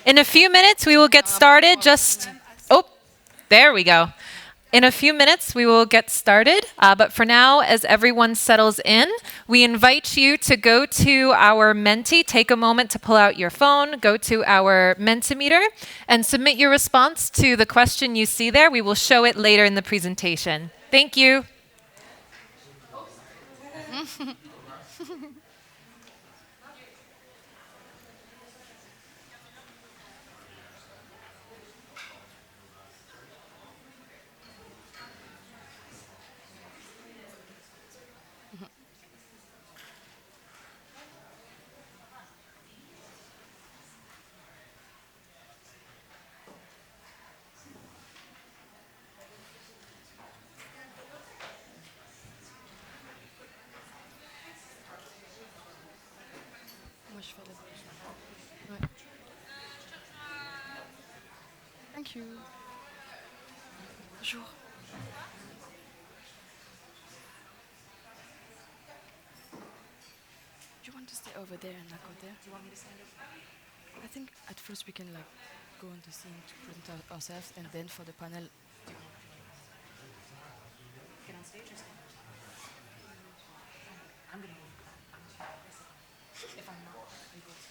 In a few minutes, we will get started. There we go. In a few minutes, we will get started. But for now, as everyone settles in, we invite you to go to our Menti, take a moment to pull out your phone, go to our Mentimeter, and submit your response to the question you see there. We will show it later in the presentation. Thank you. Thank you. Bonjour. Do you want to stay over there and not go there? Do you want me to stand up? I think at first we can go on the scene to present ourselves, and then for the panel. Get on stage or stand? I'm gonna. If I'm not able to.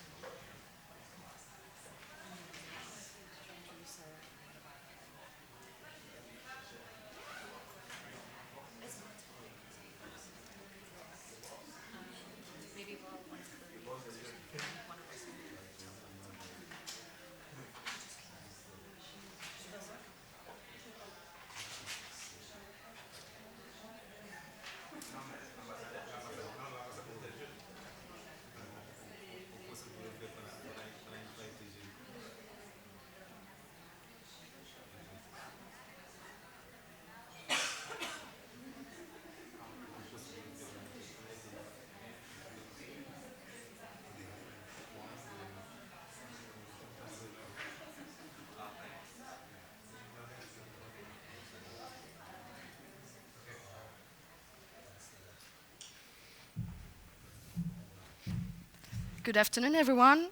Good afternoon, everyone.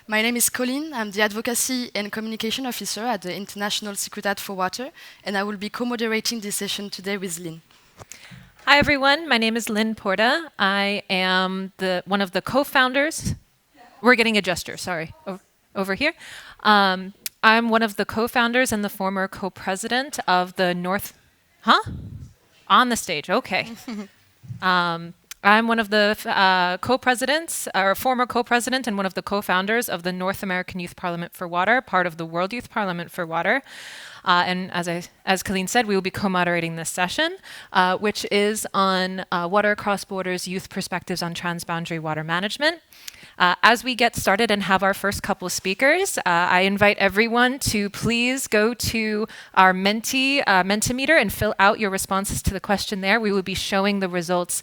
My name is Colleen. I'm the Advocacy and Communication Officer at the International Secretariat for Water, and I will be co-moderating this session today with Lynn. Hi, everyone. My name is Lynn Porta. I am one of the co-founders. We're getting a gesture, sorry, over here. I'm one of the co-founders and the former co-president of the On the stage, okay. I'm one of the co-presidents, or former co-president, and one of the co-founders of the North American Youth Parliament for Water, part of the World Youth Parliament for Water. And as Colleen said, we will be co-moderating this session, which is on Water Across Borders, Youth Perspectives on Transboundary Water Management. As we get started and have our first couple of speakers, I invite everyone to please go to our Mentimeter and fill out your responses to the question there. We will be showing the results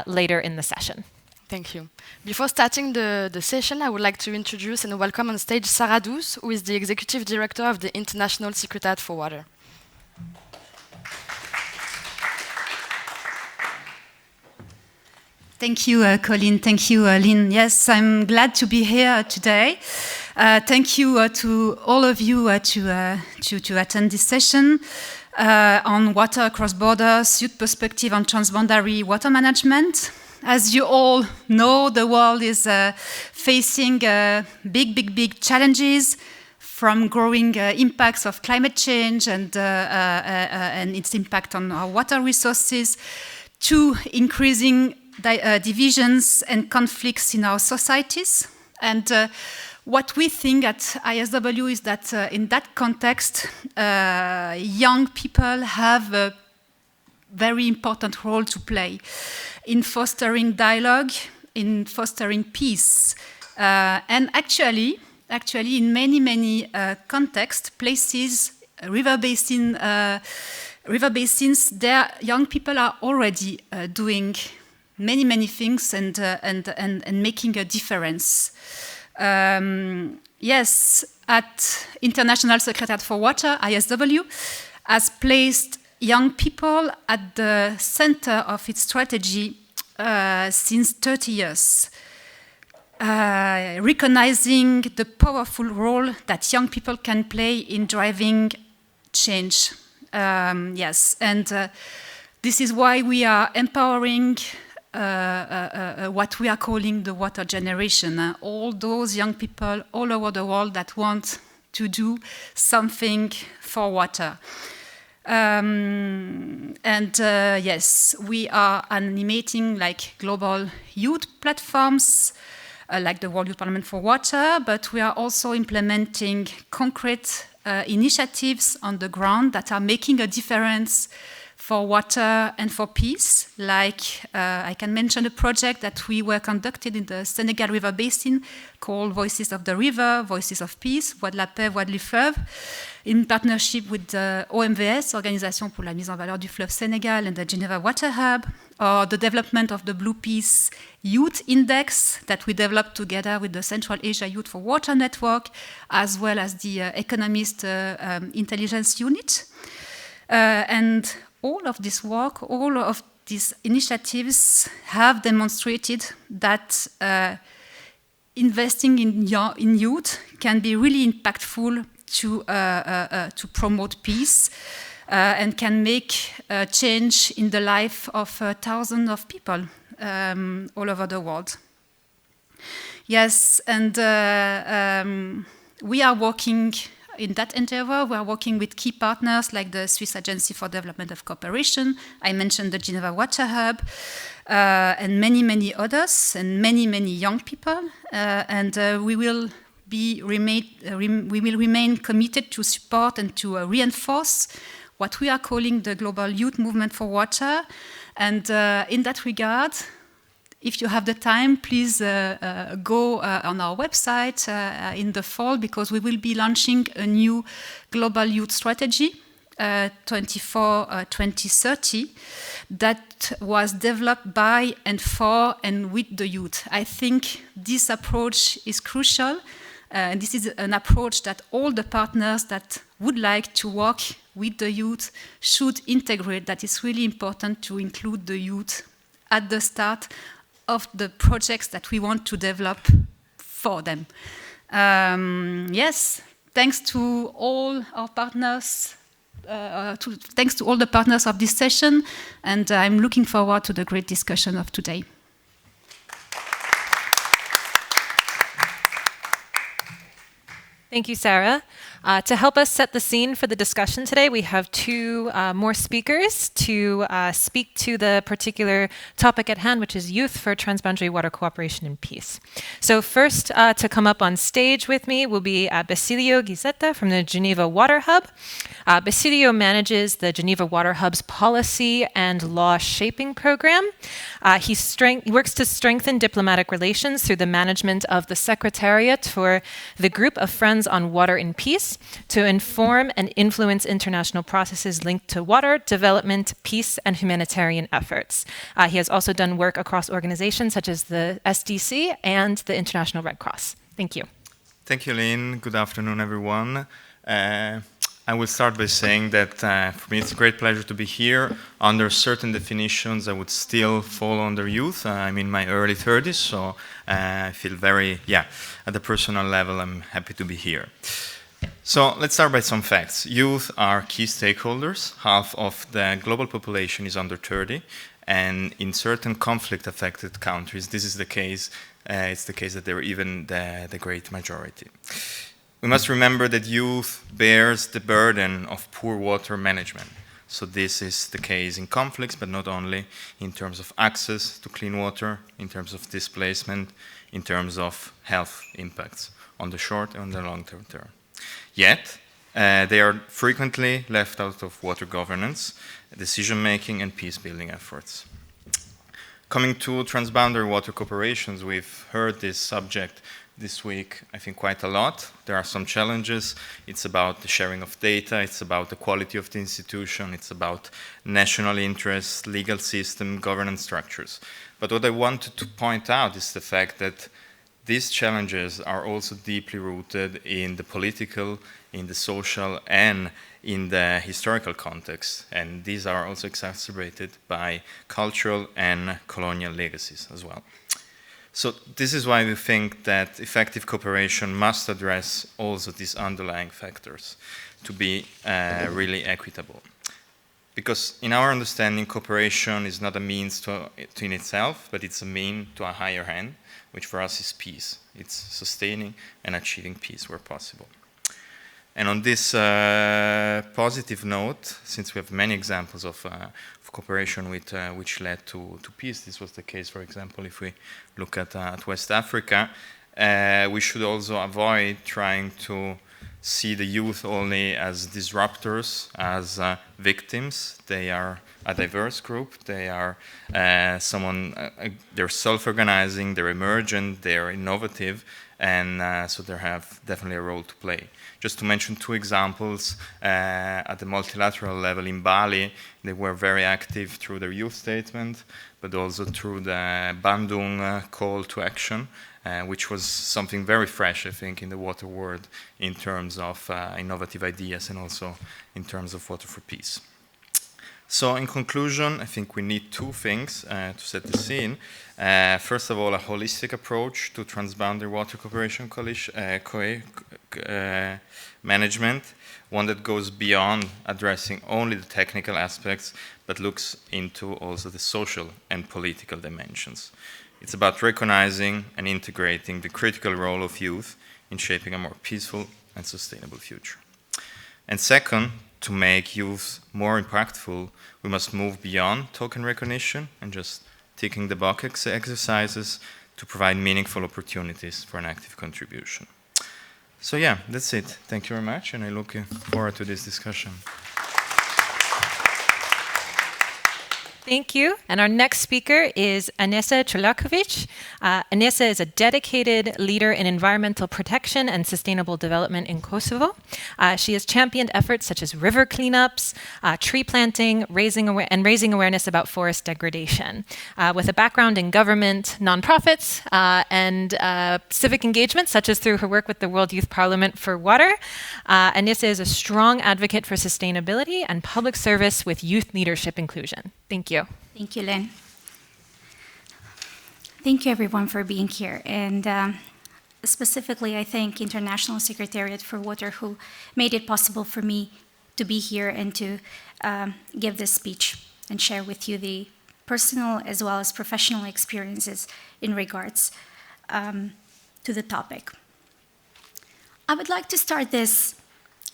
later in the session. Thank you. Before starting the session, I would like to introduce and welcome on stage Sarah Douce, who is the Executive Director of the International Secretariat for Water. Thank you, Colleen. Thank you, Lynn. Yes, I'm glad to be here today. Thank you to all of you to attend this session on Water Across Borders, Youth Perspective on Transboundary Water Management. As you all know, the world is facing big challenges, from growing impacts of climate change and its impact on our water resources, to increasing divisions and conflicts in our societies. And what we think at ISW is that in that context, young people have a very important role to play in fostering dialogue, in fostering peace. And actually, in many contexts, places, river basins, there young people are already doing many things and making a difference. Yes, at International Secretariat for Water, ISW, has placed young people at the center of its strategy since 30 years. recognizing the powerful role that young people can play in driving change. Yes, and this is why we are empowering what we are calling the water generation. All those young people all over the world that want to do something for water. Yes, we are animating like global youth platforms, like the World Youth Parliament for Water, but we are also implementing concrete initiatives on the ground that are making a difference for water and for peace. Like I can mention a project that we were conducted in the Senegal River Basin called Voices of the River, Voices of Peace, Voix de la Paix, Voix de le Fleuve, in partnership with the OMVS, Organisation pour la mise en valeur du fleuve Sénégal, and the Geneva Water Hub, or the development of the Blue Peace Youth Index that we developed together with the Central Asia Youth for Water Network, as well as the Economist Intelligence Unit. And all of this work, all of these initiatives have demonstrated that investing in youth can be really impactful to promote peace and can make a change in the life of thousands of people all over the world. Yes, and we are working in that endeavor. We are working with key partners like the Swiss Agency for Development of Cooperation. I mentioned the Geneva Water Hub, and many, many others, and many, many young people. We will remain committed to support and to reinforce what we are calling the global youth movement for water. And in that regard, if you have the time, please go on our website in the fall, because we will be launching a new global youth strategy, 2030, that was developed by and for and with the youth. I think this approach is crucial. This is an approach that all the partners that would like to work with the youth should integrate. That is really important to include the youth at the start of the projects that we want to develop for them. Yes, thanks to all our partners, thanks to all the partners of this session, and I'm looking forward to the great discussion of today. Thank you, Sarah. To help us set the scene for the discussion today, we have two more speakers to speak to the particular topic at hand, which is youth for transboundary water cooperation and peace. So first to come up on stage with me will be Basilio Gizetta from the Geneva Water Hub. Basilio manages the Geneva Water Hub's policy and law shaping program. He works to strengthen diplomatic relations through the management of the Secretariat for the Group of Friends on Water and Peace, to inform and influence international processes linked to water, development, peace, and humanitarian efforts. He has also done work across organizations such as the SDC and the International Red Cross. Thank you. Thank you, Lynn. Good afternoon, everyone. I will start by saying that for me it's a great pleasure to be here. Under certain definitions, I would still fall under youth. I'm in my early 30s, so I feel very, at the personal level, I'm happy to be here. So let's start by some facts. Youth are key stakeholders. Half of the global population is under 30, and in certain conflict-affected countries, this is the case. It's the case that they're even the great majority. We must remember that youth bears the burden of poor water management. So this is the case in conflicts, but not only, in terms of access to clean water, in terms of displacement, in terms of health impacts on the short and the long-term term. Yet, they are frequently left out of water governance, decision-making, and peace-building efforts. Coming to transboundary water cooperations, we've heard this subject this week, I think, quite a lot. There are some challenges. It's about the sharing of data. It's about the quality of the institution. It's about national interests, legal system, governance structures. But what I wanted to point out is the fact that these challenges are also deeply rooted in the political, in the social, and in the historical context. And these are also exacerbated by cultural and colonial legacies as well. So this is why we think that effective cooperation must address also these underlying factors to be really equitable. Because in our understanding, cooperation is not a means to in itself, but it's a mean to a higher end, which for us is peace. It's sustaining and achieving peace where possible. And on this positive note, since we have many examples of cooperation which led to peace, this was the case, for example, if we look at West Africa, we should also avoid trying to see the youth only as disruptors, as victims. They are a diverse group. They are they're self-organizing, they're emergent, they're innovative, and so they have definitely a role to play. Just to mention two examples, at the multilateral level in Bali, they were very active through their youth statement, but also through the Bandung call to action, which was something very fresh, I think, in the water world in terms of innovative ideas and also in terms of water for peace. So in conclusion, I think we need two things to set the scene. First of all, a holistic approach to transboundary water cooperation management, one that goes beyond addressing only the technical aspects, but looks into also the social and political dimensions. It's about recognizing and integrating the critical role of youth in shaping a more peaceful and sustainable future. And second, to make youth more impactful, we must move beyond token recognition and just ticking the box exercises to provide meaningful opportunities for an active contribution. So yeah, that's it. Thank you very much, and I look forward to this discussion. Thank you. And our next speaker is Anesa Čolaković. Anesa is a dedicated leader in environmental protection and sustainable development in Kosovo. She has championed efforts such as river cleanups, tree planting, raising awareness about forest degradation. With a background in government, nonprofits, and civic engagement, such as through her work with the World Youth Parliament for Water, Anesa is a strong advocate for sustainability and public service with youth leadership inclusion. Thank you. Thank you, Lynn. Thank you, everyone, for being here. And specifically, I thank International Secretariat for Water, who made it possible for me to be here and to give this speech and share with you the personal as well as professional experiences in regards to the topic. I would like to start this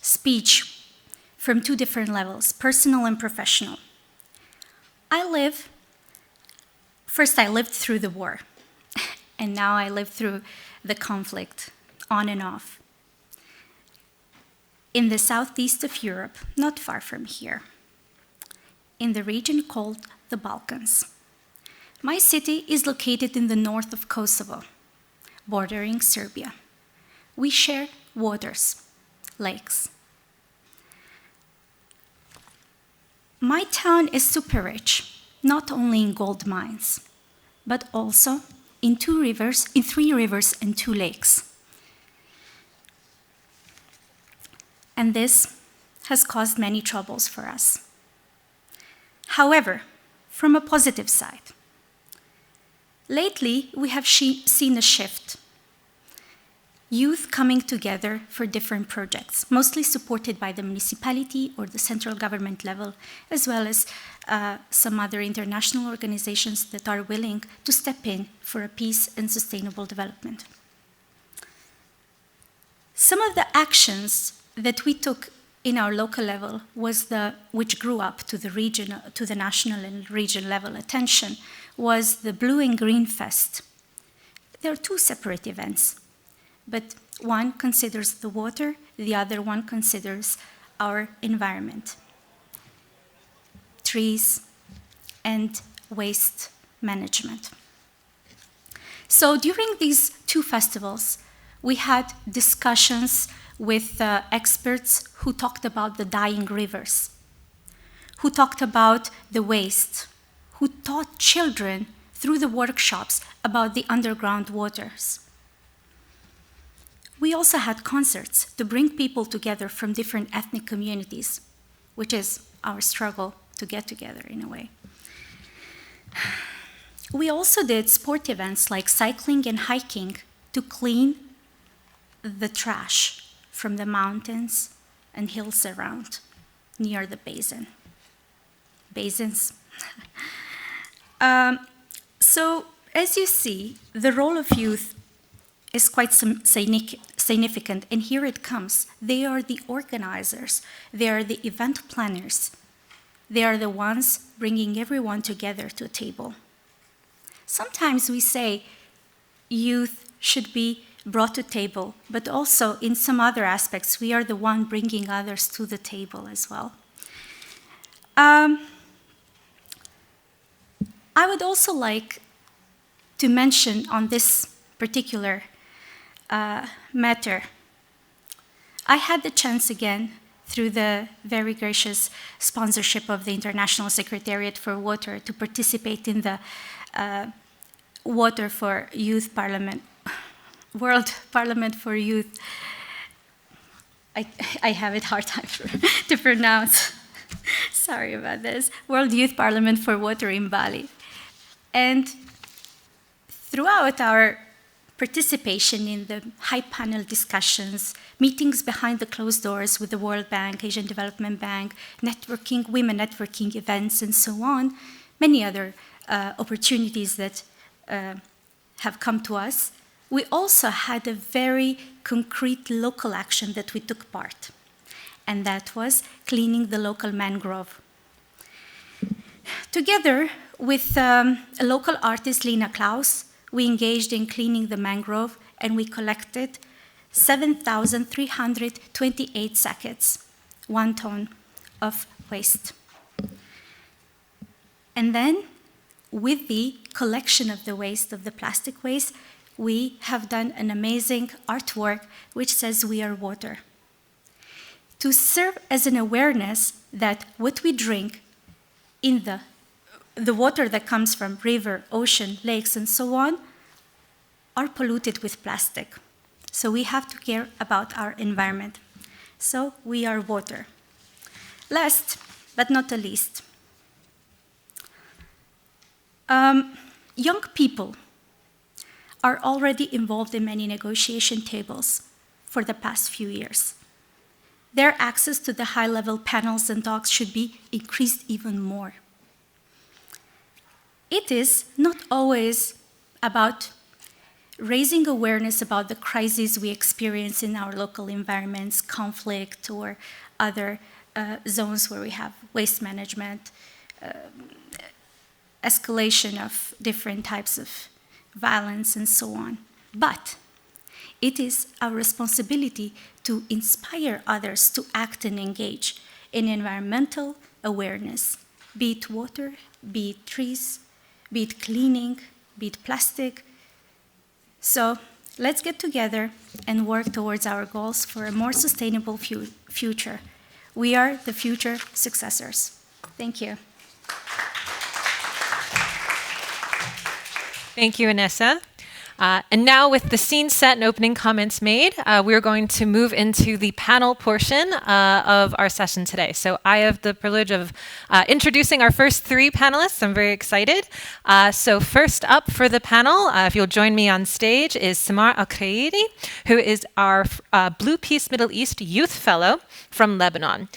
speech from two different levels, personal and professional. I lived through the war, and now I live through the conflict, on and off. In the southeast of Europe, not far from here, in the region called the Balkans. My city is located in the north of Kosovo, bordering Serbia. We share waters, lakes. My town is super rich, not only in gold mines, but also in 3 rivers and 2 lakes. And this has caused many troubles for us. However, from a positive side, lately we have seen a shift. Youth coming together for different projects, mostly supported by the municipality or the central government level, as well as some other international organizations that are willing to step in for a peace and sustainable development. Some of the actions that we took in our local level which grew up to the national and region level attention, was the Blue and Green Fest. There are 2 separate events. But one considers the water, the other one considers our environment, trees, and waste management. So during these 2 festivals, we had discussions with experts who talked about the dying rivers, who talked about the waste, who taught children through the workshops about the underground waters. We also had concerts to bring people together from different ethnic communities, which is our struggle to get together in a way. We also did sport events like cycling and hiking to clean the trash from the mountains and hills around near the basins. So, as you see, the role of youth is quite significant, and here it comes. They are the organizers, they are the event planners, they are the ones bringing everyone together to a table. Sometimes we say youth should be brought to table, but also in some other aspects, we are the one bringing others to the table as well. I would also like to mention on this particular matter, I had the chance again, through the very gracious sponsorship of the International Secretariat for Water, to participate in the Water for Youth Parliament, World Parliament for Youth. I have it hard time to pronounce. Sorry about this. World Youth Parliament for Water in Bali. And throughout our participation in the high panel discussions, meetings behind the closed doors with the World Bank, Asian Development Bank, networking, women networking events, and so on, many other opportunities that have come to us, we also had a very concrete local action that we took part, and that was cleaning the local mangrove. Together with a local artist, Lina Klaus, we engaged in cleaning the mangrove, and we collected 7,328 sackets, 1 ton of waste. And then, with the collection of the waste, of the plastic waste, we have done an amazing artwork which says "We are water," to serve as an awareness that what we drink in the water that comes from river, ocean, lakes, and so on, are polluted with plastic. So we have to care about our environment. So we are water. Last, but not the least, young people are already involved in many negotiation tables for the past few years. Their access to the high-level panels and talks should be increased even more. It is not always about raising awareness about the crises we experience in our local environments, conflict, or other zones where we have waste management, escalation of different types of violence, and so on. But it is our responsibility to inspire others to act and engage in environmental awareness, be it water, be it trees, be it cleaning, be it plastic. So let's get together and work towards our goals for a more sustainable future. We are the future successors. Thank you. Thank you, Inessa. And now, with the scene set and opening comments made, we're going to move into the panel portion of our session today. So I have the privilege of introducing our first 3 panelists. I'm very excited. So first up for the panel, if you'll join me on stage, is Samar Al-Khairi, who is our Blue Peace Middle East Youth Fellow from Lebanon.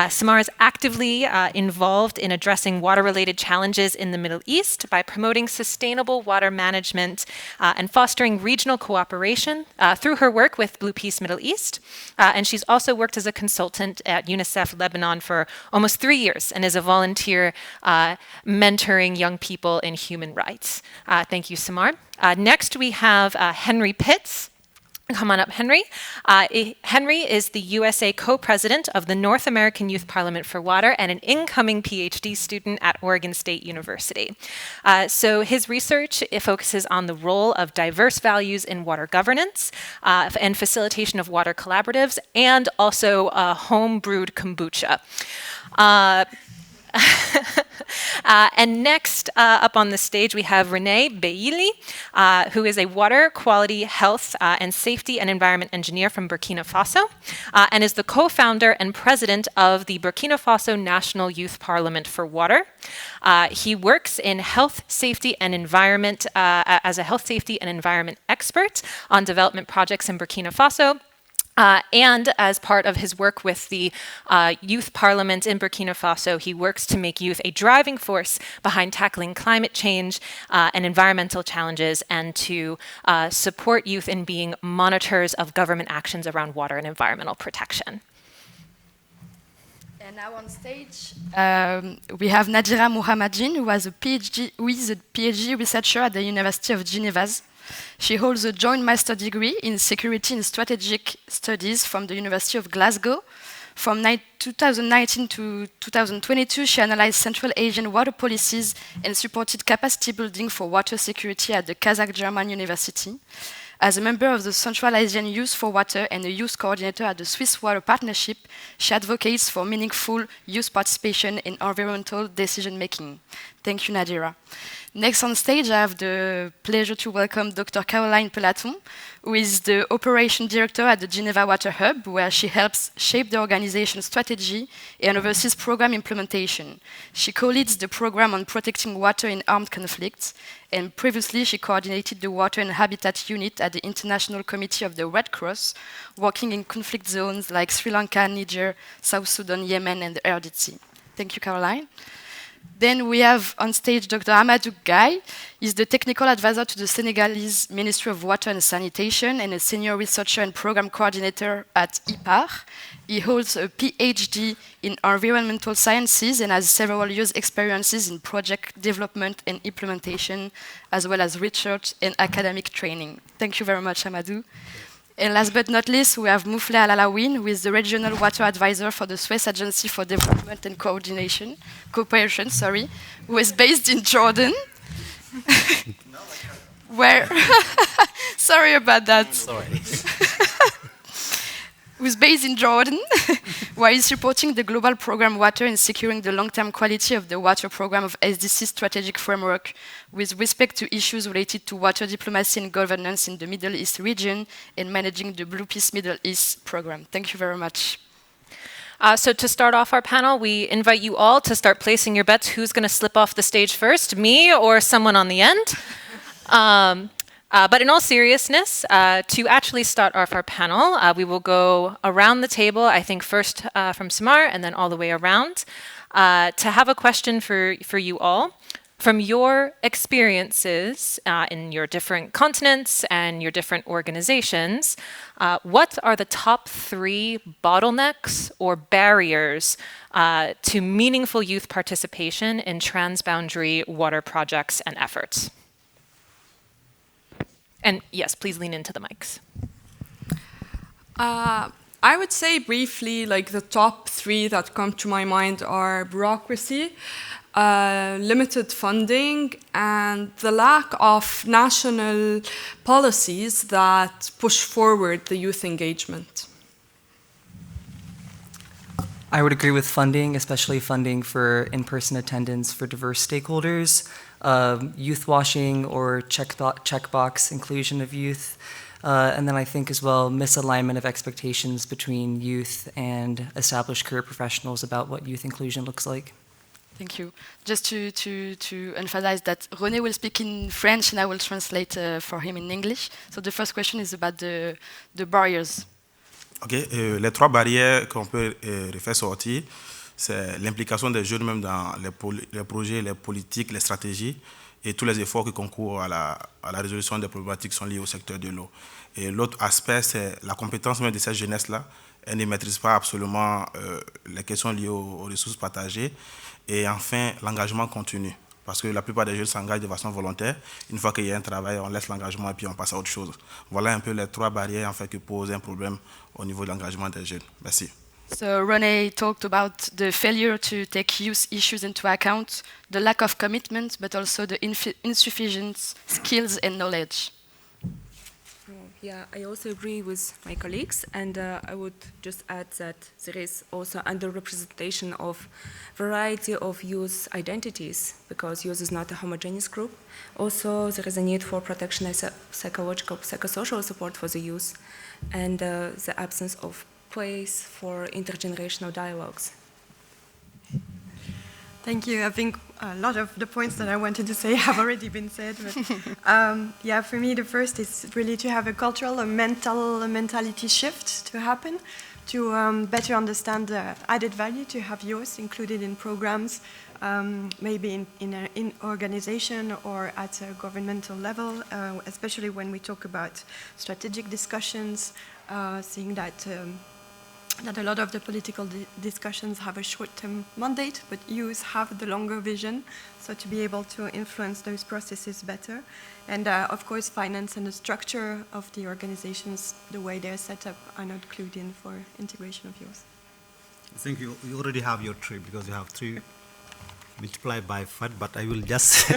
Samar is actively involved in addressing water-related challenges in the Middle East by promoting sustainable water management and fostering regional cooperation through her work with Blue Peace Middle East. And she's also worked as a consultant at UNICEF Lebanon for almost 3 years and is a volunteer mentoring young people in human rights. Thank you, Samar. Next, we have Henry Pitts. Come on up, Henry. Henry is the USA co-president of the North American Youth Parliament for Water and an incoming PhD student at Oregon State University. So his research focuses on the role of diverse values in water governance and facilitation of water collaboratives, and also home-brewed kombucha. And next up on the stage, we have Renee Beili, who is a water quality, health, and safety and environment engineer from Burkina Faso, and is the co-founder and president of the Burkina Faso National Youth Parliament for Water. He works in health, safety, and environment as a health, safety, and environment expert on development projects in Burkina Faso. And as part of his work with the Youth Parliament in Burkina Faso, he works to make youth a driving force behind tackling climate change and environmental challenges, and to support youth in being monitors of government actions around water and environmental protection. And now on stage, we have Nadira Mohammadjin, who is a PhD researcher at the University of Geneva. She holds a joint master degree in security and strategic studies from the University of Glasgow. From 2019 to 2022, she analyzed Central Asian water policies and supported capacity building for water security at the Kazakh German University. As a member of the Central Asian Youth for Water and a youth coordinator at the Swiss Water Partnership, she advocates for meaningful youth participation in environmental decision-making. Thank you, Nadira. Next on stage, I have the pleasure to welcome Dr. Caroline Pelaton, who is the Operation Director at the Geneva Water Hub, where she helps shape the organization's strategy and oversees program implementation. She co-leads the program on protecting water in armed conflicts, and previously she coordinated the Water and Habitat Unit at the International Committee of the Red Cross, working in conflict zones like Sri Lanka, Niger, South Sudan, Yemen, and the RDC. Thank you, Caroline. Then we have on stage Dr. Amadou Gueye. He's the technical advisor to the Senegalese Ministry of Water and Sanitation and a senior researcher and program coordinator at IPAR. He holds a PhD in environmental sciences and has several years' experiences in project development and implementation, as well as research and academic training. Thank you very much, Amadou. And last but not least, we have Moufle Alalawin, who is the regional water advisor for the Swiss Agency for Development and Cooperation, who is based in Jordan. Where, sorry about that. Sorry. Who's based in Jordan, where he's supporting the global program Water and securing the long-term quality of the water program of SDC strategic framework with respect to issues related to water diplomacy and governance in the Middle East region and managing the Blue Peace Middle East program. Thank you very much. So to start off our panel, we invite you all to start placing your bets. Who's going to slip off the stage first, me or someone on the end? But in all seriousness, to actually start off our panel, we will go around the table, I think first from Samar and then all the way around, to have a question for you all. From your experiences in your different continents and your different organizations, what are the top 3 bottlenecks or barriers to meaningful youth participation in transboundary water projects and efforts? And yes, please lean into the mics. I would say briefly, like the top 3 that come to my mind are bureaucracy, limited funding, and the lack of national policies that push forward the youth engagement. I would agree with funding, especially funding for in-person attendance for diverse stakeholders, youth washing or checkbox inclusion of youth, and then I think as well misalignment of expectations between youth and established career professionals about what youth inclusion looks like. Thank you. Just to emphasize that René will speak in French and I will translate for him in English. So the first question is about the barriers. Ok, les 3 barrières qu'on peut refaire sortir, c'est l'implication des jeunes même dans les projets, les politiques, les stratégies et tous les efforts qui concourent à la résolution des problématiques qui sont liées au secteur de l'eau. Et l'autre aspect, c'est la compétence même de cette jeunesse-là. Elle ne maîtrise pas absolument les questions liées aux ressources partagées. Et enfin, l'engagement continu. Parce que la plupart des jeunes s'engagent de façon volontaire. Une fois qu'il y a un travail, on laisse l'engagement et puis on passe à autre chose. Voilà un peu les 3 barrières en fait, qui posent un problème au niveau de l'engagement des jeunes. Merci. So René talked about the failure to take youth issues into account, the lack of commitment, but also the insufficient skills and knowledge. Yeah, I also agree with my colleagues, and I would just add that there is also underrepresentation of variety of youth identities, because youth is not a homogeneous group. Also, there is a need for protection and psychological, psychosocial support for the youth, and the absence of place for intergenerational dialogues. Thank you. I think a lot of the points that I wanted to say have already been said. But yeah, for me, the first is really to have a cultural, a mentality shift to happen, to better understand the added value to have youth included in programs, maybe in organization or at a governmental level, especially when we talk about strategic discussions, seeing that a lot of the political discussions have a short-term mandate, but youth have the longer vision, so to be able to influence those processes better. And of course, finance and the structure of the organizations, the way they're set up, are not clued in for integration of youth. I think you already have your 3, because you have 3 multiplied by 5, but I will just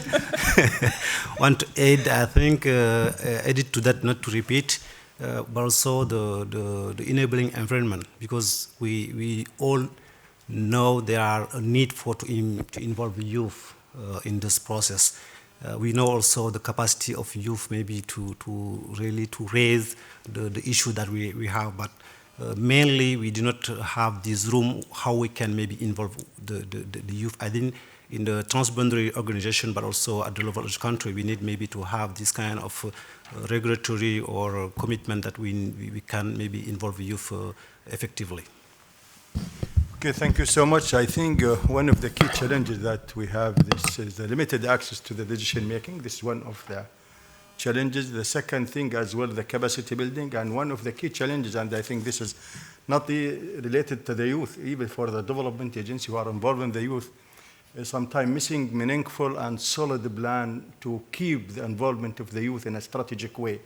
want to add, I think, edit to that, not to repeat, but also the enabling environment, because we all know there are a need to involve youth in this process. We know also the capacity of youth maybe to really to raise the issue that we have, but mainly we do not have this room how we can maybe involve the youth. I think in the transboundary organization, but also at the level of the country, we need maybe to have this kind of regulatory or commitment that we can maybe involve youth effectively. Okay, thank you so much. I think one of the key challenges that we have this is the limited access to the decision making. This is one of the challenges. The second thing as well, the capacity building, and one of the key challenges, and I think this is not related to the youth, even for the development agency who are involved in the youth, sometimes missing meaningful and solid plan to keep the involvement of the youth in a strategic way.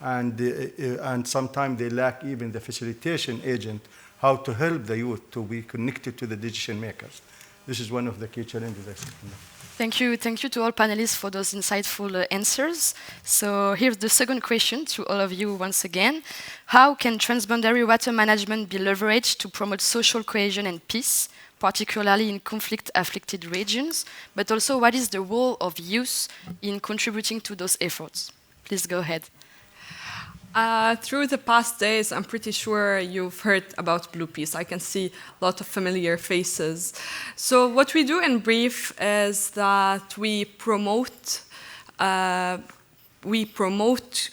And sometimes they lack even the facilitation agent, how to help the youth to be connected to the decision makers. This is one of the key challenges I see. Thank you to all panelists for those insightful answers. So here's the second question to all of you once again. How can transboundary water management be leveraged to promote social cohesion and peace, particularly in conflict-afflicted regions, but also what is the role of youth in contributing to those efforts? Please go ahead. Through the past days, I'm pretty sure you've heard about Blue Peace. I can see a lot of familiar faces. So what we do in brief is that we promote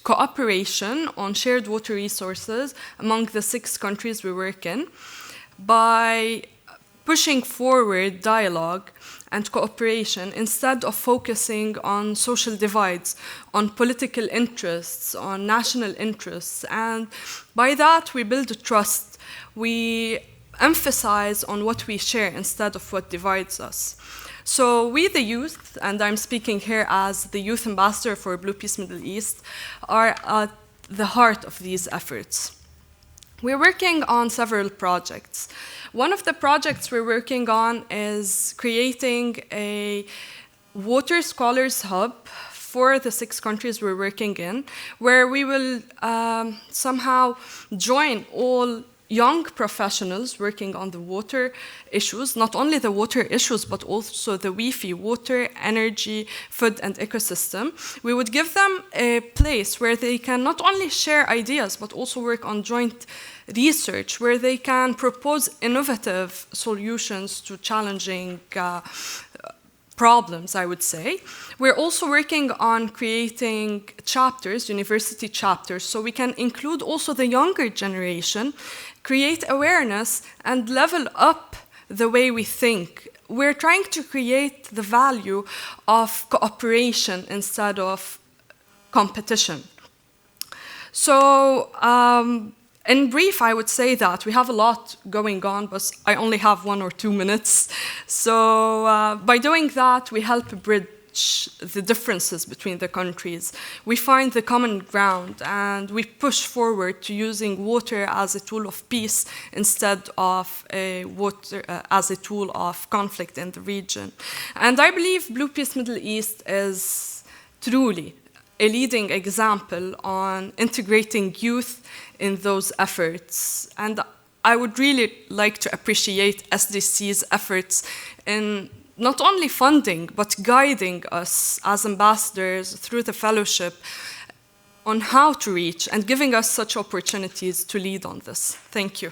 cooperation on shared water resources among the 6 countries we work in by pushing forward dialogue and cooperation instead of focusing on social divides, on political interests, on national interests. And by that, we build trust. We emphasize on what we share instead of what divides us. So we, the youth, and I'm speaking here as the youth ambassador for Blue Peace Middle East, are at the heart of these efforts. We're working on several projects. One of the projects we're working on is creating a water scholars hub for the 6 countries we're working in, where we will somehow join all young professionals working on the water issues, not only the water issues, but also the WIFI, water, energy, food, and ecosystem. We would give them a place where they can not only share ideas, but also work on joint research, where they can propose innovative solutions to challenging problems, I would say. We're also working on creating chapters, university chapters, so we can include also the younger generation, create awareness, and level up the way we think. We're trying to create the value of cooperation instead of competition. So, in brief, I would say that we have a lot going on, but I only have 1 or 2 minutes. So by doing that, we help bridge the differences between the countries. We find the common ground, and we push forward to using water as a tool of peace instead of as a tool of conflict in the region. And I believe Blue Peace Middle East is truly a leading example on integrating youth in those efforts. And I would really like to appreciate SDC's efforts in not only funding, but guiding us as ambassadors through the fellowship on how to reach and giving us such opportunities to lead on this. Thank you.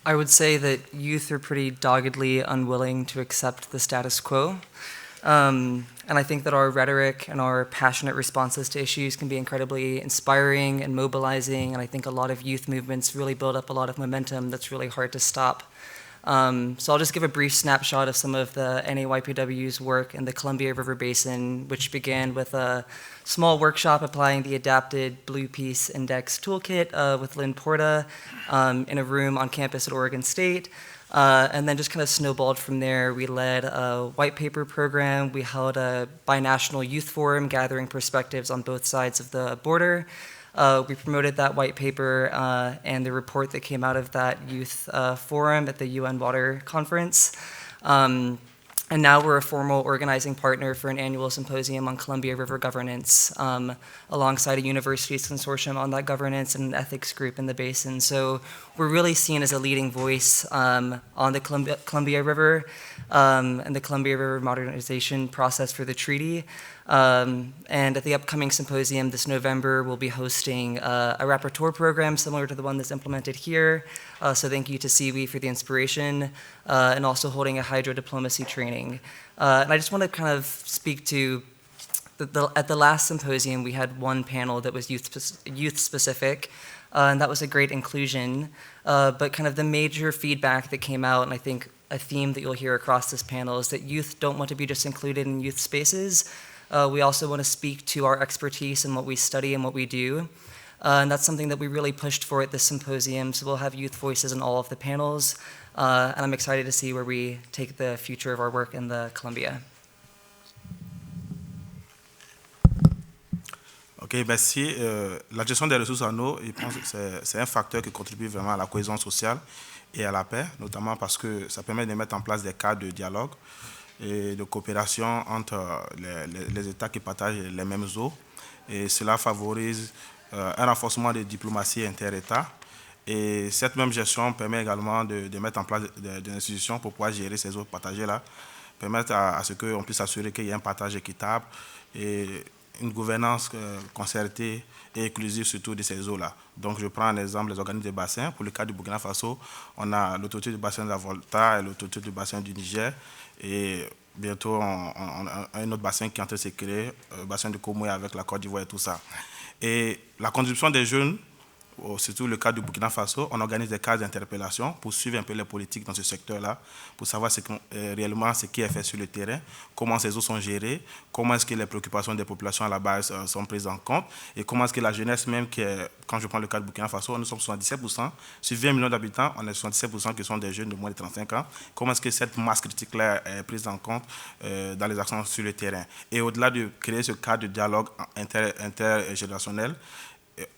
I would say that youth are pretty doggedly unwilling to accept the status quo. And I think that our rhetoric and our passionate responses to issues can be incredibly inspiring and mobilizing. And I think a lot of youth movements really build up a lot of momentum that's really hard to stop. So I'll just give a brief snapshot of some of the NAYPW's work in the Columbia River Basin, which began with a small workshop applying the adapted Blue Peace Index toolkit with Lynn Porta in a room on campus at Oregon State. And then just kind of snowballed from there. We led a white paper program. We held a binational youth forum gathering perspectives on both sides of the border. We promoted that white paper and the report that came out of that youth forum at the UN Water Conference. And now we're a formal organizing partner for an annual symposium on Columbia River governance, alongside a university's consortium on that governance and an ethics group in the basin. So we're really seen as a leading voice on the Columbia River and the Columbia River modernization process for the treaty. And at the upcoming symposium this November, we'll be hosting a rapporteur program similar to the one that's implemented here. So thank you to CIWI for the inspiration, and also holding a hydro diplomacy training. And I just want to kind of speak to, at the last symposium, we had one panel that was youth specific, and that was a great inclusion. But kind of the major feedback that came out, and I think a theme that you'll hear across this panel, is that youth don't want to be just included in youth spaces. We also want to speak to our expertise and what we study and what we do. And that's something that we really pushed for at this symposium. So we'll have youth voices in all of the panels. And I'm excited to see where we take the future of our work in the Columbia. Ok, merci. La gestion des ressources en eau, je pense que c'est un facteur qui contribue vraiment à la cohésion sociale et à la paix, notamment parce que ça permet de mettre en place des cadres de dialogue et de coopération entre les États qui partagent les mêmes eaux. Et cela favorise un renforcement de diplomatie inter-États. Et cette même gestion permet également de mettre en place des institutions pour pouvoir gérer ces eaux partagées-là, permettre à ce qu'on puisse assurer qu'il y ait un partage équitable et une gouvernance concertée et inclusive surtout de ces eaux-là. Donc je prends un exemple, les organismes de bassin. Pour le cas du Burkina Faso, on a l'autorité du bassin de la Volta et l'autorité du bassin du Niger. Et bientôt, on a un autre bassin qui est en train de se créer, le bassin du Comoué avec la Côte d'Ivoire et tout ça. Et la contribution des jeunes, surtout le cas du Burkina Faso, on organise des cases d'interpellation pour suivre un peu les politiques dans ce secteur-là, pour savoir réellement ce qui est fait sur le terrain, comment ces eaux sont gérées, comment est-ce que les préoccupations des populations à la base sont prises en compte, et comment est-ce que la jeunesse même, quand je prends le cas du Burkina Faso, nous sommes 77%, sur 20 millions d'habitants, on est 77% qui sont des jeunes de moins de 35 ans, comment est-ce que cette masse critique-là est prise en compte dans les actions sur le terrain. Et au-delà de créer ce cadre de dialogue intergénérationnel,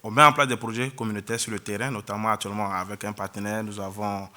on met en place des projets communautaires sur le terrain, notamment actuellement avec un partenaire. Nous avons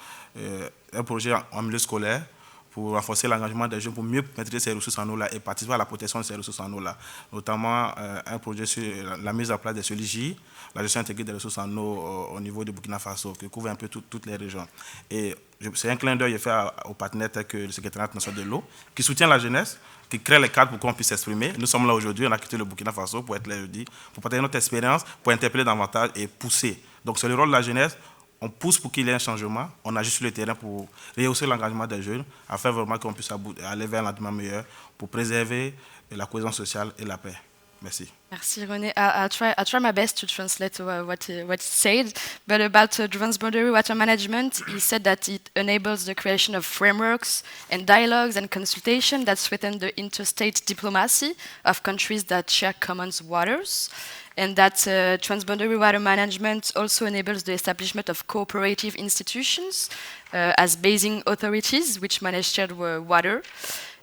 un projet en milieu scolaire pour renforcer l'engagement des jeunes, pour mieux maîtriser ces ressources en eau-là et participer à la protection de ces ressources en eau-là. Notamment un projet sur la mise en place des SOLIGI, la gestion intégrée des ressources en eau au niveau du Burkina Faso, qui couvre un peu toutes les régions. Et c'est un clin d'œil fait aux partenaires tels que le secrétariat national de l'eau, qui soutient la jeunesse, qui crée les cadres pour qu'on puisse s'exprimer. Nous sommes là aujourd'hui, on a quitté le Burkina Faso pour être là jeudi, pour partager notre expérience, pour interpeller davantage et pousser. Donc c'est le rôle de la jeunesse. On pousse pour qu'il y ait un changement, on agit sur le terrain pour rehausser l'engagement des jeunes, afin vraiment qu'on puisse aller vers un lendemain meilleur pour préserver la cohésion sociale et la paix. Merci. Merci René. I'll try my best to translate what he said, but about transboundary water management, he said that it enables the creation of frameworks and dialogues and consultation that strengthen the interstate diplomacy of countries that share common waters, and that transboundary water management also enables the establishment of cooperative institutions as basin authorities which manage shared water.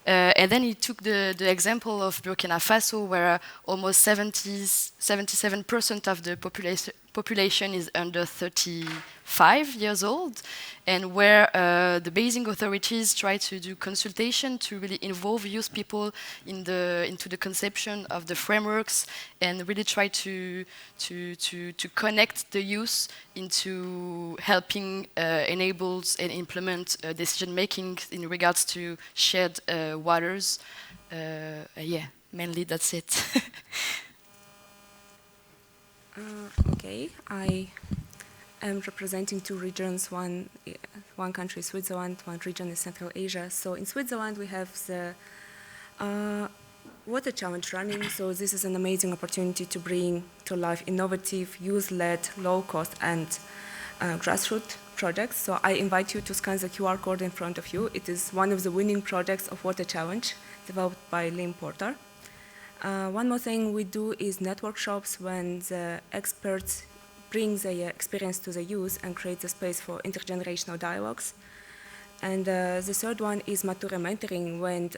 And then he took the example of Burkina Faso, where almost 77% of the population is under 35 years old, and where the basing authorities try to do consultation to really involve youth people into the conception of the frameworks, and really try to connect the youth into helping enable and implement decision making in regards to shared waters. Yeah, mainly that's it. Okay, I am representing two regions, one country is Switzerland, one region is Central Asia. So in Switzerland we have the water challenge running, so this is an amazing opportunity to bring to life innovative, youth-led, low-cost and grassroots projects. So I invite you to scan the QR code in front of you. It is one of the winning projects of Water Challenge developed by Lim Porter. One more thing we do is network shops when the experts bring their experience to the youth and create a space for intergenerational dialogues. And the third one is mature mentoring, when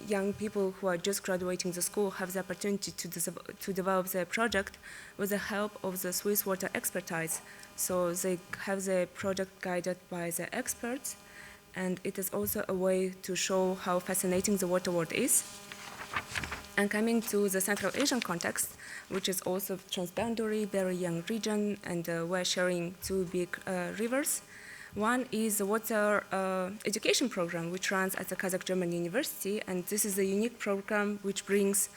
young people who are just graduating the school have the opportunity to develop their project with the help of the Swiss water expertise. So they have the project guided by the experts, and it is also a way to show how fascinating the water world is. And coming to the Central Asian context, which is also Transboundary, very young region, and we're sharing two big rivers. One is the water education program, which runs at the Kazakh-German University, and this is a unique program which brings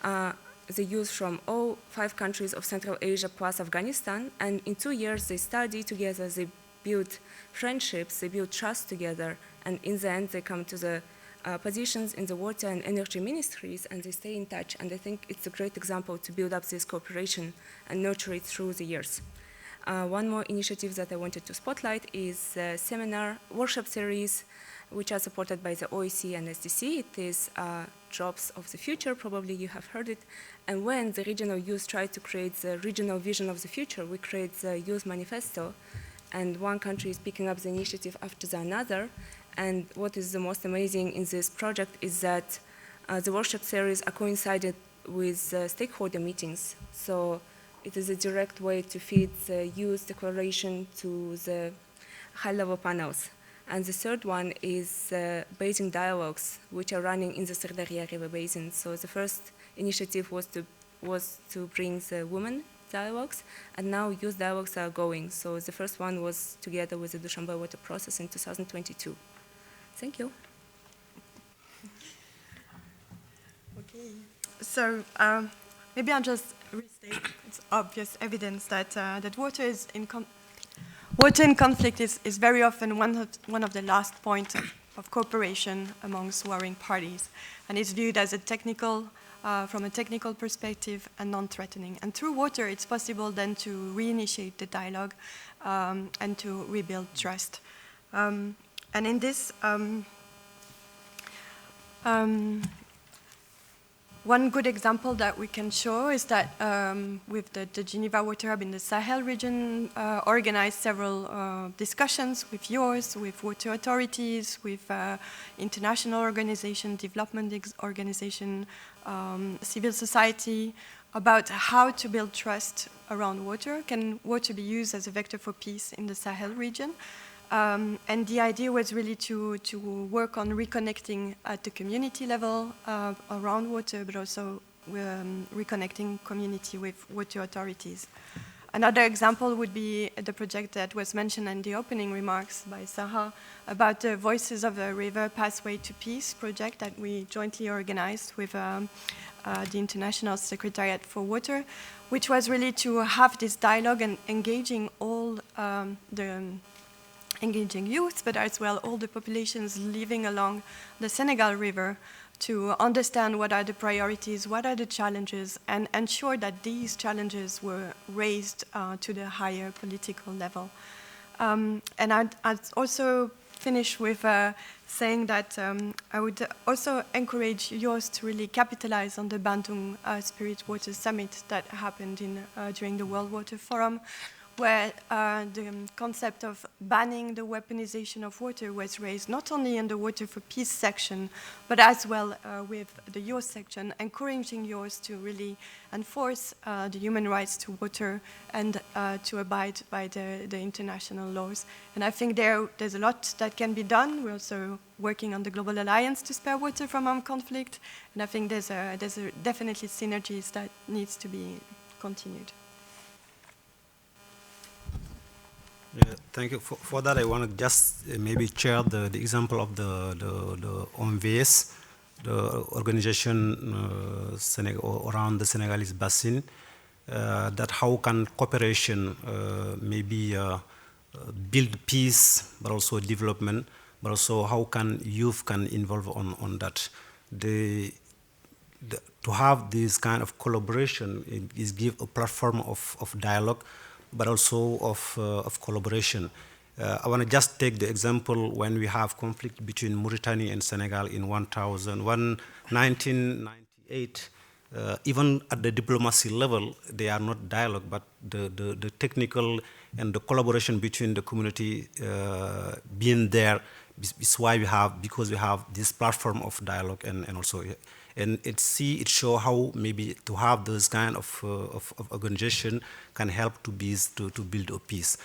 the youth from all 5 countries of Central Asia plus Afghanistan, and in 2 years they study together, they build friendships, they build trust together, and in the end they come to the positions in the water and energy ministries, and they stay in touch. And I think it's a great example to build up this cooperation and nurture it through the years. One more initiative that I wanted to spotlight is a seminar workshop series, which are supported by the OEC and SDC. It is Jobs of the Future, probably you have heard it. And when the regional youth try to create the regional vision of the future, we create the Youth Manifesto, and one country is picking up the initiative after the another. And what is the most amazing in this project is that the workshop series are coincided with stakeholder meetings. So it is a direct way to feed the youth declaration to the high-level panels. And the third one is basin dialogues, which are running in the Sirdarya River Basin. So the first initiative was to bring the women dialogues, and now youth dialogues are going. So the first one was together with the Dushanbe water process in 2022. Thank you. Okay, so maybe I'll just restate. It's obvious evidence that that water in conflict is very often one of the last points of cooperation amongst warring parties, and it's viewed as a technical, from a technical perspective, and non-threatening. And through water, it's possible then to reinitiate the dialogue and to rebuild trust. And in this, one good example that we can show is that with the Geneva Water Hub in the Sahel region, organized several discussions with yours, with water authorities, with international organization, development organization, civil society, about how to build trust around water. Can water be used as a vector for peace in the Sahel region? And the idea was really to work on reconnecting at the community level around water, but also reconnecting community with water authorities. Another example would be the project that was mentioned in the opening remarks by Sarah about the Voices of the River Pathway to Peace project that we jointly organized with the International Secretariat for Water, which was really to have this dialogue and engaging all engaging youth, but as well all the populations living along the Senegal River to understand what are the priorities, what are the challenges, and ensure that these challenges were raised to the higher political level. And I'd also finish with saying that I would also encourage yours to really capitalize on the Bandung Spirit Water Summit that happened during the World Water Forum, where the concept of banning the weaponization of water was raised, not only in the Water for Peace section, but as well with the youth section, encouraging youth to really enforce the human rights to water and to abide by the international laws. And I think there's a lot that can be done. We're also working on the Global Alliance to spare water from armed conflict, and I think there's definitely synergies that needs to be continued. Thank you. For that, I want to just maybe share the example of the OMVS, the organization around the Senegalese basin, that how can cooperation maybe build peace, but also development, but also how can youth can involve on that. To have this kind of collaboration is give a platform of dialogue, but also of collaboration. I want to just take the example when we have conflict between Mauritania and Senegal in 1998. Even at the diplomacy level, they are not dialogue, but the technical and the collaboration between the community being there is why because we have this platform of dialogue and also. And it show how maybe to have this kind of organization can help to build a peace.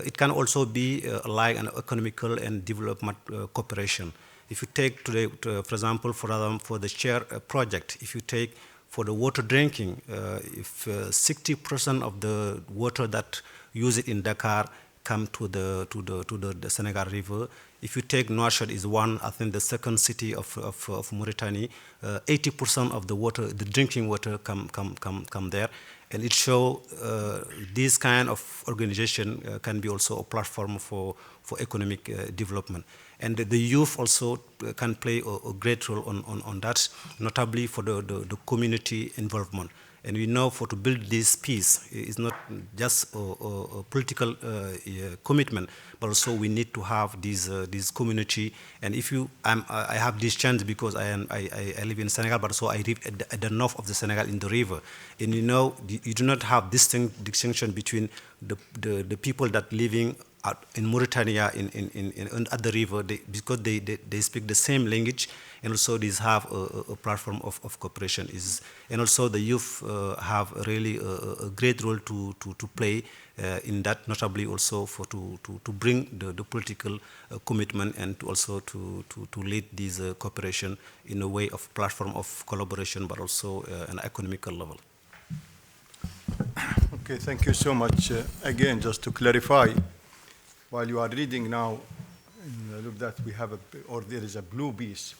It can also be like an economical and development cooperation. If you take today, for example, for the share project, if you take for the water drinking, if 60% of the water that use it in Dakar come to the Senegal River. If you take Nouakchott is one, I think the second city of Mauritania, 80% of the water, the drinking water come there. And it shows this kind of organization can be also a platform for economic development. And the youth also can play a great role on that, notably for the community involvement. And we know to build this peace is not just a political commitment, but also we need to have this community. And if I have this chance because I live in Senegal, but also I live at the north of the Senegal in the river. And you know, you do not have distinction between the people that living in Mauritania at the river because they speak the same language, and also these have a platform of cooperation. And also the youth have really a great role to play in that, notably also to bring the political commitment and to also to lead this cooperation in a way of platform of collaboration, but also an economical level. Okay, thank you so much. Again, just to clarify, while you are reading now, look that we have there is a blue peace.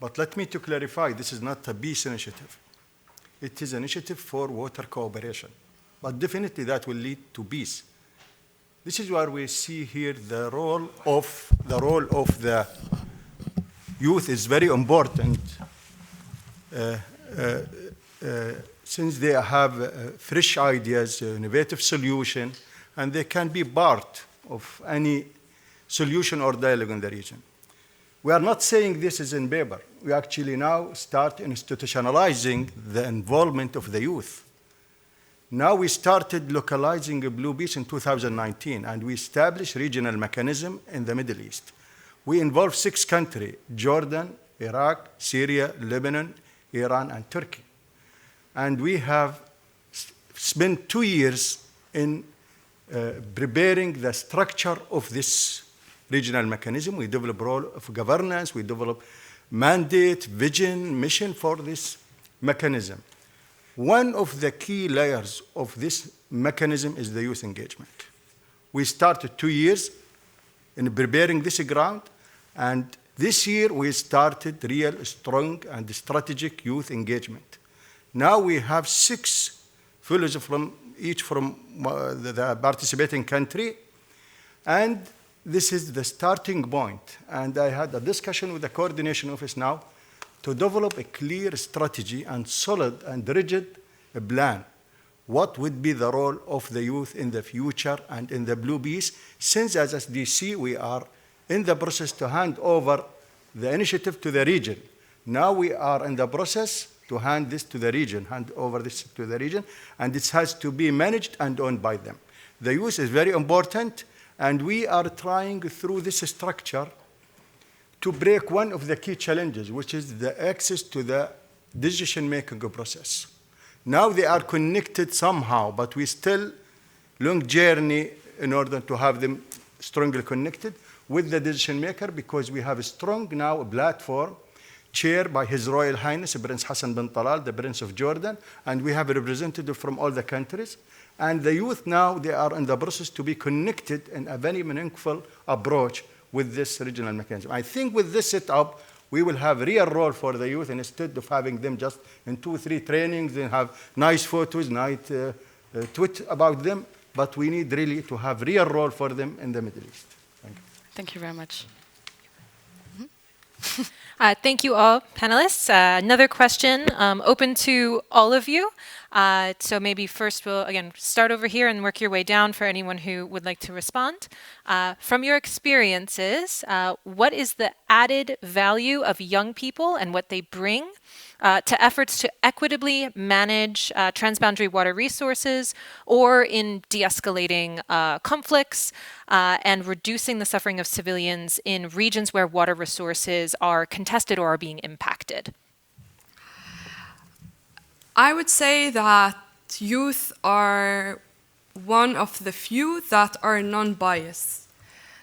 But let me to clarify, this is not a peace initiative. It is an initiative for water cooperation. But definitely that will lead to peace. This is where we see here the role of the youth is very important. Since they have fresh ideas, innovative solution, and they can be part of any solution or dialogue in the region. We are not saying this is in paper. We actually now start institutionalizing the involvement of the youth. Now we started localizing a Blue Beach in 2019, and we established regional mechanism in the Middle East. We involved 6 countries, Jordan, Iraq, Syria, Lebanon, Iran, and Turkey. And we have spent 2 years in preparing the structure of this regional mechanism. We develop role of governance, we develop mandate, vision, mission for this mechanism. One of the key layers of this mechanism is the youth engagement. We started 2 years in preparing this ground, and this year we started real strong and strategic youth engagement. Now we have 6 fellows from the participating country, and this is the starting point. And I had a discussion with the coordination office now to develop a clear strategy and solid and rigid plan. What would be the role of the youth in the future and in the Blue Bees? Since as SDC we are in the process to hand over the initiative to the region. Now we are in the process to hand over this to the region, and it has to be managed and owned by them. The youth is very important, and we are trying through this structure to break one of the key challenges, which is the access to the decision-making process. Now they are connected somehow, but we still long journey in order to have them strongly connected with the decision maker, because we have a strong now platform chaired by His Royal Highness Prince Hassan bin Talal, the Prince of Jordan, and we have a representative from all the countries. And the youth now, they are in the process to be connected in a very meaningful approach with this regional mechanism. I think with this setup, we will have real role for the youth, and instead of having them just in 2 or 3 trainings and have nice photos, nice tweet about them, but we need really to have real role for them in the Middle East. Thank you. Thank you very much. Thank you all, panelists. Another question open to all of you. So maybe first we'll, again, start over here and work your way down for anyone who would like to respond. From your experiences, what is the added value of young people and what they bring to efforts to equitably manage transboundary water resources, or in de-escalating conflicts and reducing the suffering of civilians in regions where water resources are contested or are being impacted? I would say that youth are one of the few that are non-biased,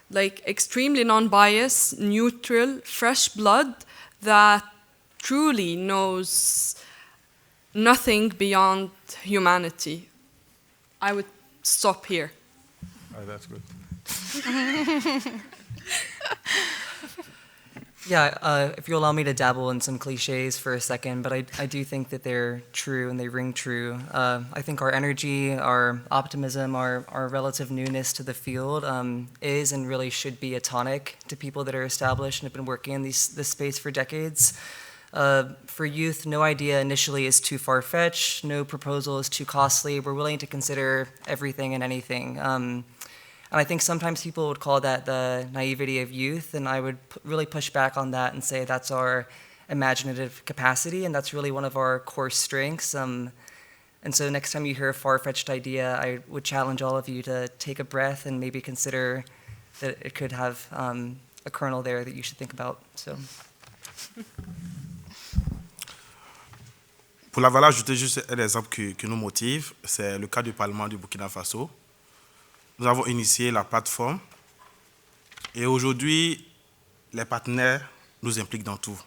like extremely non-biased, neutral, fresh blood that truly knows nothing beyond humanity. I would stop here. Oh, that's good. Yeah, if you allow me to dabble in some cliches for a second, but I do think that they're true and they ring true. I think our energy, our optimism, our relative newness to the field is and really should be a tonic to people that are established and have been working in this space for decades. For youth, no idea initially is too far-fetched, no proposal is too costly. We're willing to consider everything and anything. And I think sometimes people would call that the naivety of youth, and I would really push back on that and say that's our imaginative capacity, and that's really one of our core strengths. And so next time you hear a far-fetched idea, I would challenge all of you to take a breath and maybe consider that it could have a kernel there that you should think about. So. Pour la valeur ajoutée, juste un exemple qui nous motive, c'est le cas du Parlement du Burkina Faso. Nous avons initié la plateforme et aujourd'hui, les partenaires nous impliquent dans tout.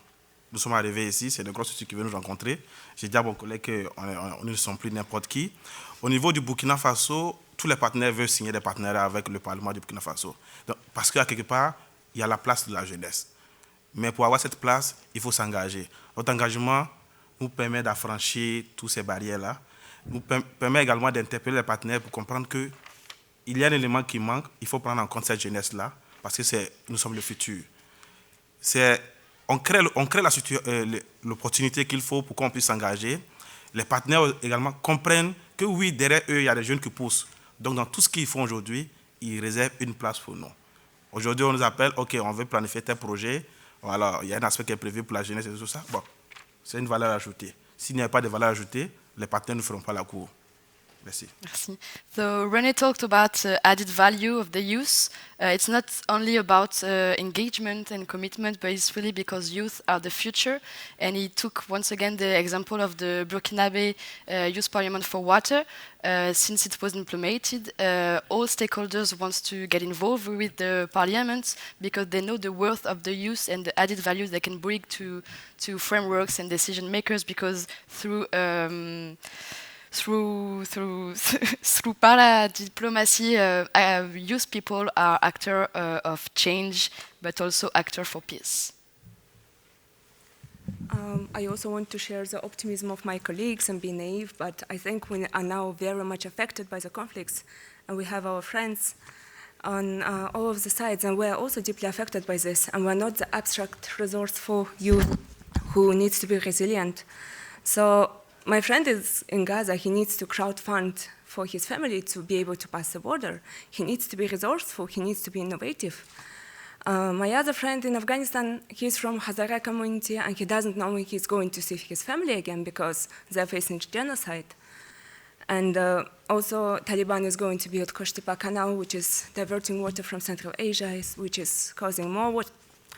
Nous sommes arrivés ici, c'est de grosses structures qui veulent nous rencontrer. J'ai dit à mon collègue qu'on ne sommes plus n'importe qui. Au niveau du Burkina Faso, tous les partenaires veulent signer des partenariats avec le Parlement du Burkina Faso. Donc, parce qu'à quelque part, il y a la place de la jeunesse. Mais pour avoir cette place, il faut s'engager. Notre engagement nous permet d'affranchir toutes ces barrières-là, nous permet également d'interpeller les partenaires pour comprendre que il y a un élément qui manque, il faut prendre en compte cette jeunesse-là, parce que nous sommes le futur. On crée l'opportunité qu'il faut pour qu'on puisse s'engager. Les partenaires également comprennent que oui, derrière eux, il y a des jeunes qui poussent. Donc, dans tout ce qu'ils font aujourd'hui, ils réservent une place pour nous. Aujourd'hui, on nous appelle, OK, on veut planifier tel projet. Alors, il y a un aspect qui est prévu pour la jeunesse et tout ça. Bon, c'est une valeur ajoutée. S'il n'y a pas de valeur ajoutée, les partenaires ne feront pas la cour. Merci. Merci. So René talked about added value of the youth. It's not only about engagement and commitment, but it's really because youth are the future. And he took once again the example of the Burkinabe Youth Parliament for Water. Since it was implemented, all stakeholders want to get involved with the parliament because they know the worth of the youth and the added value they can bring to frameworks and decision makers, because through para-diplomacy, youth people are actors of change, but also actors for peace. I also want to share the optimism of my colleagues and be naive, but I think we are now very much affected by the conflicts, and we have our friends on all of the sides, and we are also deeply affected by this, and we're not the abstract resourceful youth who needs to be resilient. So my friend is in Gaza. He needs to crowdfund for his family to be able to pass the border. He needs to be resourceful. He needs to be innovative. My other friend in Afghanistan, he's from Hazara community, and he doesn't know when he's going to see his family again because they're facing genocide. And also, Taliban is going to build Koshtipa Canal, which is diverting water from Central Asia, which is causing more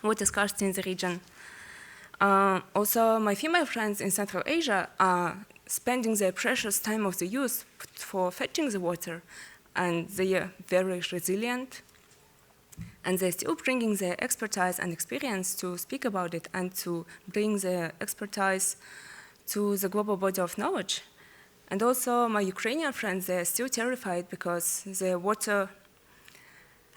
water scarcity in the region. Also, my female friends in Central Asia are spending their precious time of the youth for fetching the water, and they are very resilient, and they're still bringing their expertise and experience to speak about it and to bring their expertise to the global body of knowledge. And also, my Ukrainian friends, they're still terrified because their water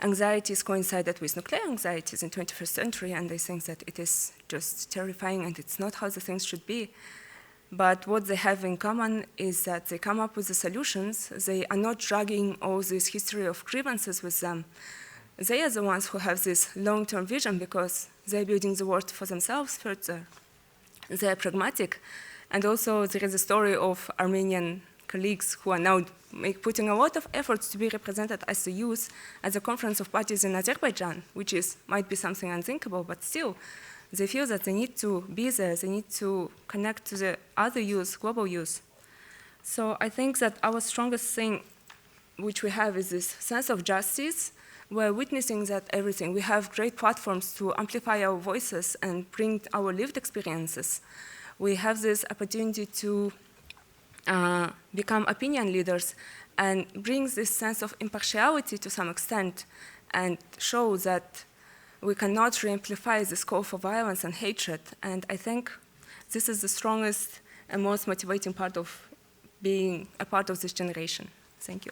anxieties coincided with nuclear anxieties in 21st century, and they think that it is just terrifying and it's not how the things should be. But what they have in common is that they come up with the solutions. They are not dragging all this history of grievances with them. They are the ones who have this long-term vision because they're building the world for themselves further. They are pragmatic. And also there is a story of Armenian colleagues who are now putting a lot of efforts to be represented as the youth at the Conference of Parties in Azerbaijan, which might be something unthinkable, but still, they feel that they need to be there, they need to connect to the other youth, global youth. So I think that our strongest thing which we have is this sense of justice. We're witnessing that everything. We have great platforms to amplify our voices and bring our lived experiences. We have this opportunity to become opinion leaders and bring this sense of impartiality to some extent and show that we cannot re-amplify this call for violence and hatred. And I think this is the strongest and most motivating part of being a part of this generation. Thank you.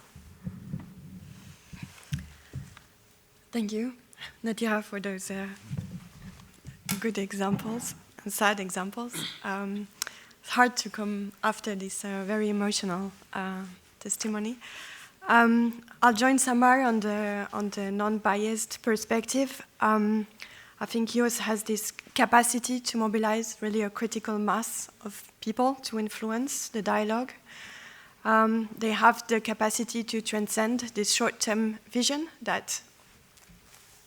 Thank you, Nadira, for those good examples and sad examples. It's hard to come after this very emotional testimony. I'll join Samar on the non-biased perspective. I think yours has this capacity to mobilize really a critical mass of people to influence the dialogue. They have the capacity to transcend this short-term vision that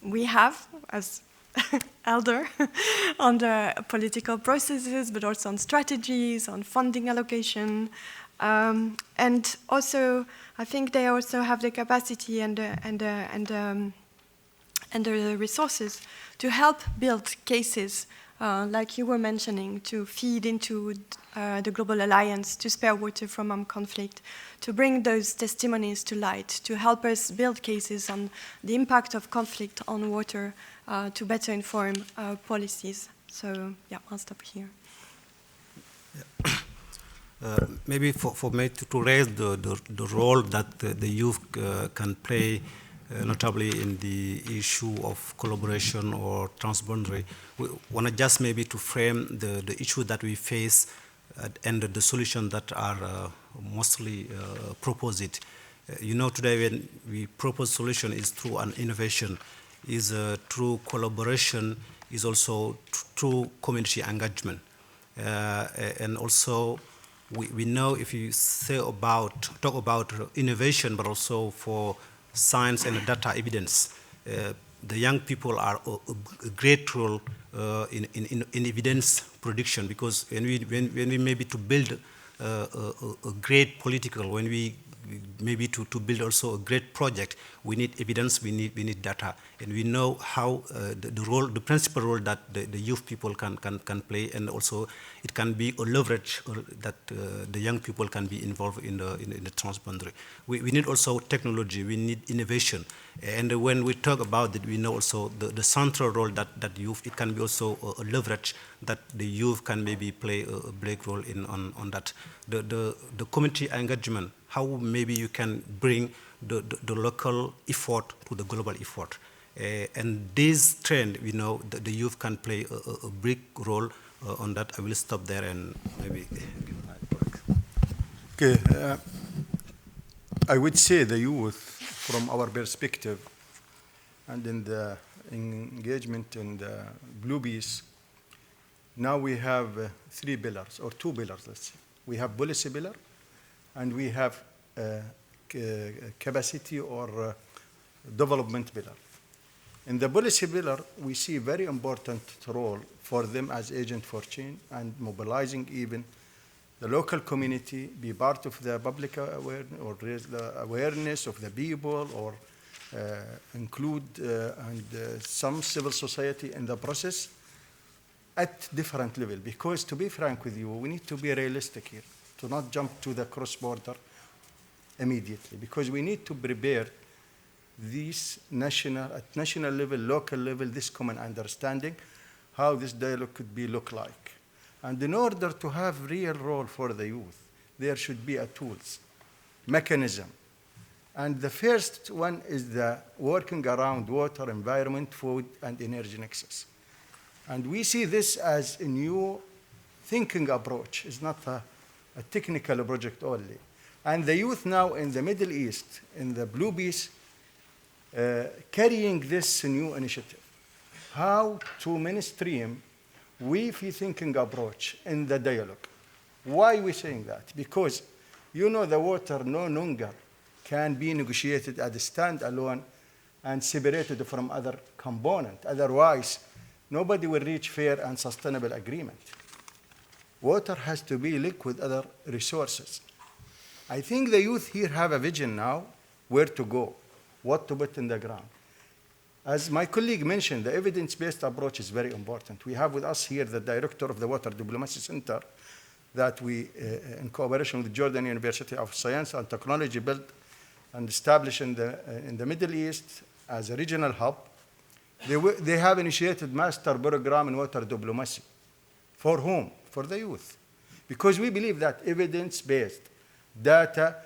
we have as elder on the political processes, but also on strategies, on funding allocation. And also, I think they also have the capacity and the resources to help build cases, like you were mentioning, to feed into the Global Alliance to spare water from armed conflict, to bring those testimonies to light, to help us build cases on the impact of conflict on water, to better inform policies. So, yeah, I'll stop here. Maybe for me to raise the role that the youth can play, notably in the issue of collaboration or transboundary, we want to just maybe to frame the issue that we face and the solution that are mostly proposed. You know, today when we propose solution is through an innovation, is through collaboration, is also through community engagement. And also, we know if you talk about innovation, but also for science and data evidence, the young people are a great role in evidence production, because when we maybe to build a great political, when we maybe to build also a great project, we need evidence, we need data, and we know how the principal role that the youth people can play, and also it can be a leverage that the young people can be involved in the transboundary. We need also technology, we need innovation, and when we talk about it, we know also the central role that youth, it can be also a leverage that the youth can maybe play a big role on that. The community engagement, how maybe you can bring the local effort to the global effort. And this trend, we know that the youth can play a big role on that. I will stop there and maybe give my talk. Okay, I would say the youth, from our perspective, and in the engagement in the Blue Peace, now we have 3 pillars, or 2 pillars, let's say. We have policy pillar, and we have capacity or development pillar. In the policy pillar, we see very important role for them as agent for change and mobilizing even the local community, be part of the public awareness, or raise the awareness of the people, or include some civil society in the process at different level. Because to be frank with you, we need to be realistic here, to not jump to the cross-border immediately, because we need to prepare these at national level, local level, this common understanding, how this dialogue could be look like. And in order to have real role for the youth, there should be a tools, mechanism. And the first one is the working around water, environment, food, and energy nexus. And we see this as a new thinking approach. It's not a technical project only. And the youth now in the Middle East, in the Blue Peace, carrying this new initiative. How to mainstream WIFI thinking approach in the dialogue. Why are we saying that? Because you know the water no longer can be negotiated as a standalone and separated from other components. Otherwise, nobody will reach fair and sustainable agreement. Water has to be linked with other resources. I think the youth here have a vision now where to go, what to put in the ground. As my colleague mentioned, the evidence-based approach is very important. We have with us here the director of the Water Diplomacy Center that we, in cooperation with Jordan University of Science and Technology, built and established in the Middle East as a regional hub. They have initiated master program in water diplomacy. For whom? For the youth. Because we believe that evidence-based data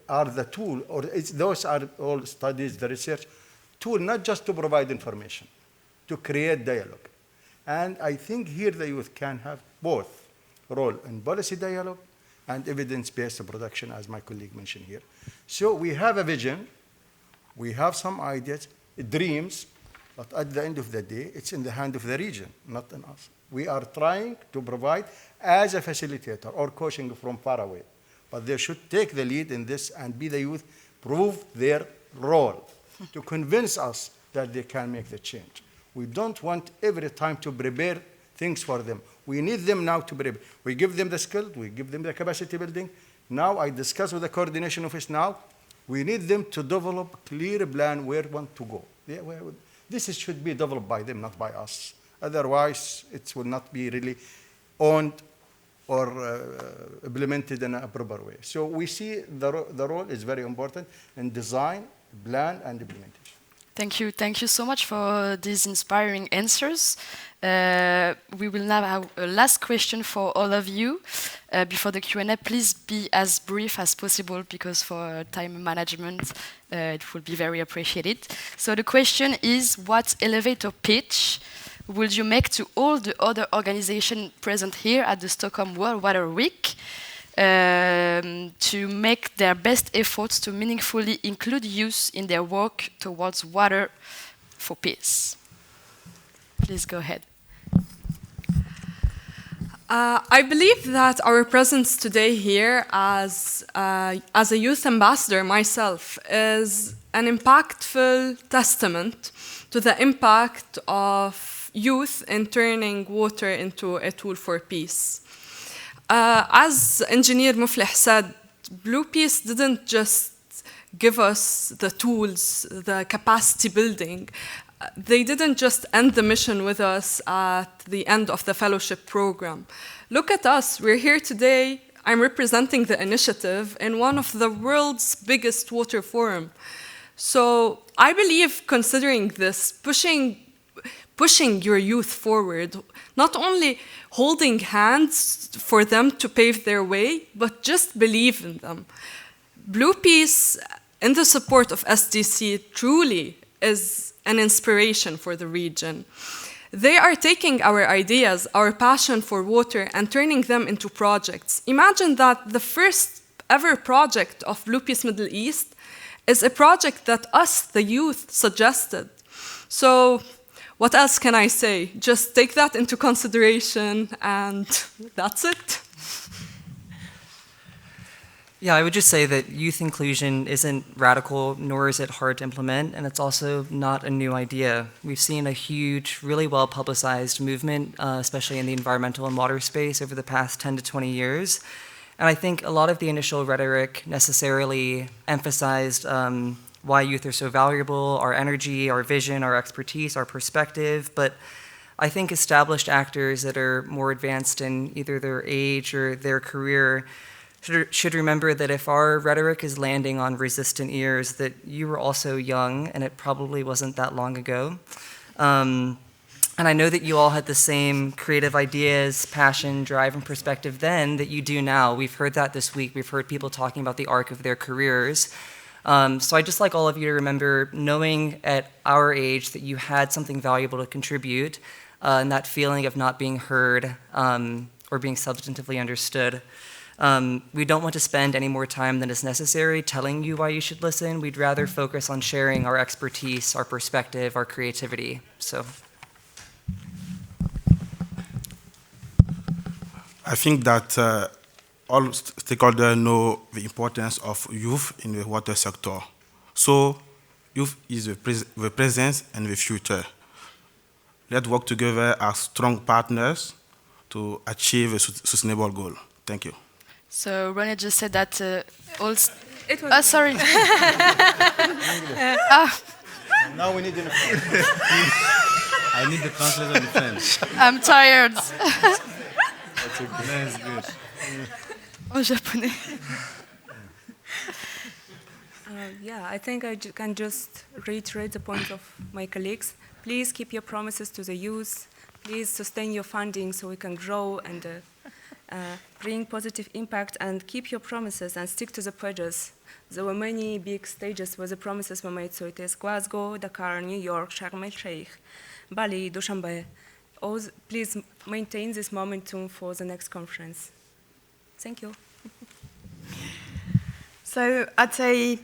are the tool, or those are all studies, the research tool, not just to provide information, to create dialogue. And I think here the youth can have both role in policy dialogue and evidence-based production, as my colleague mentioned here. So we have a vision, we have some ideas, dreams, but at the end of the day, it's in the hand of the region, not in us. We are trying to provide as a facilitator or coaching from far away. But they should take the lead in this and be the youth, prove their role to convince us that they can make the change. We don't want every time to prepare things for them. We need them now to prepare. We give them the skill, we give them the capacity building. Now I discuss with the coordination office now. We need them to develop a clear plan where we want to go. This should be developed by them, not by us. Otherwise, it will not be really owned or implemented in a proper way. So we see the role is very important in design, plan, and implementation. Thank you. Thank you so much for these inspiring answers. We will now have a last question for all of you. Before the Q&A, please be as brief as possible, because for time management, it will be very appreciated. So the question is, what elevator pitch would you make to all the other organizations present here at the Stockholm World Water Week to make their best efforts to meaningfully include youth in their work towards water for peace? Please go ahead. I believe that our presence today here as a youth ambassador myself is an impactful testament to the impact of youth in turning water into a tool for peace. As Engineer Muflih said, Blue Peace didn't just give us the tools, the capacity building. They didn't just end the mission with us at the end of the fellowship program. Look at us, we're here today. I'm representing the initiative in one of the world's biggest water forum. So I believe, considering this, pushing your youth forward, not only holding hands for them to pave their way, but just believe in them. Blue Peace, in the support of SDC, truly is an inspiration for the region. They are taking our ideas, our passion for water, and turning them into projects. Imagine that the first ever project of Blue Peace Middle East is a project that us, the youth, suggested. So what else can I say? Just take that into consideration, and that's it. Yeah, I would just say that youth inclusion isn't radical, nor is it hard to implement, and it's also not a new idea. We've seen a huge, really well-publicized movement, especially in the environmental and water space over the past 10 to 20 years. And I think a lot of the initial rhetoric necessarily emphasized why youth are so valuable, our energy, our vision, our expertise, our perspective, but I think established actors that are more advanced in either their age or their career should remember that if our rhetoric is landing on resistant ears, that you were also young, and it probably wasn't that long ago. And I know that you all had the same creative ideas, passion, drive, and perspective then that you do now. We've heard that this week. We've heard people talking about the arc of their careers. So I'd just like all of you to remember knowing at our age that you had something valuable to contribute, and that feeling of not being heard or being substantively understood. We don't want to spend any more time than is necessary telling you why you should listen. We'd rather focus on sharing our expertise, our perspective, our creativity. So, I think that all stakeholders know the importance of youth in the water sector. So, youth is the present and the future. Let's work together as strong partners to achieve a sustainable goal. Thank you. So Ronnie just said that all... It was sorry. Now we need an I need the translator in French. I'm tired. That's good. En japonais. Yeah, I think I can just reiterate the point of my colleagues. Please keep your promises to the youth. Please sustain your funding so we can grow and bring positive impact, and keep your promises and stick to the pledges. There were many big stages where the promises were made, so it is Glasgow, Dakar, New York, Sharm el-Sheikh, Bali, Dushanbe. Please maintain this momentum for the next conference. Thank you. So I'd say,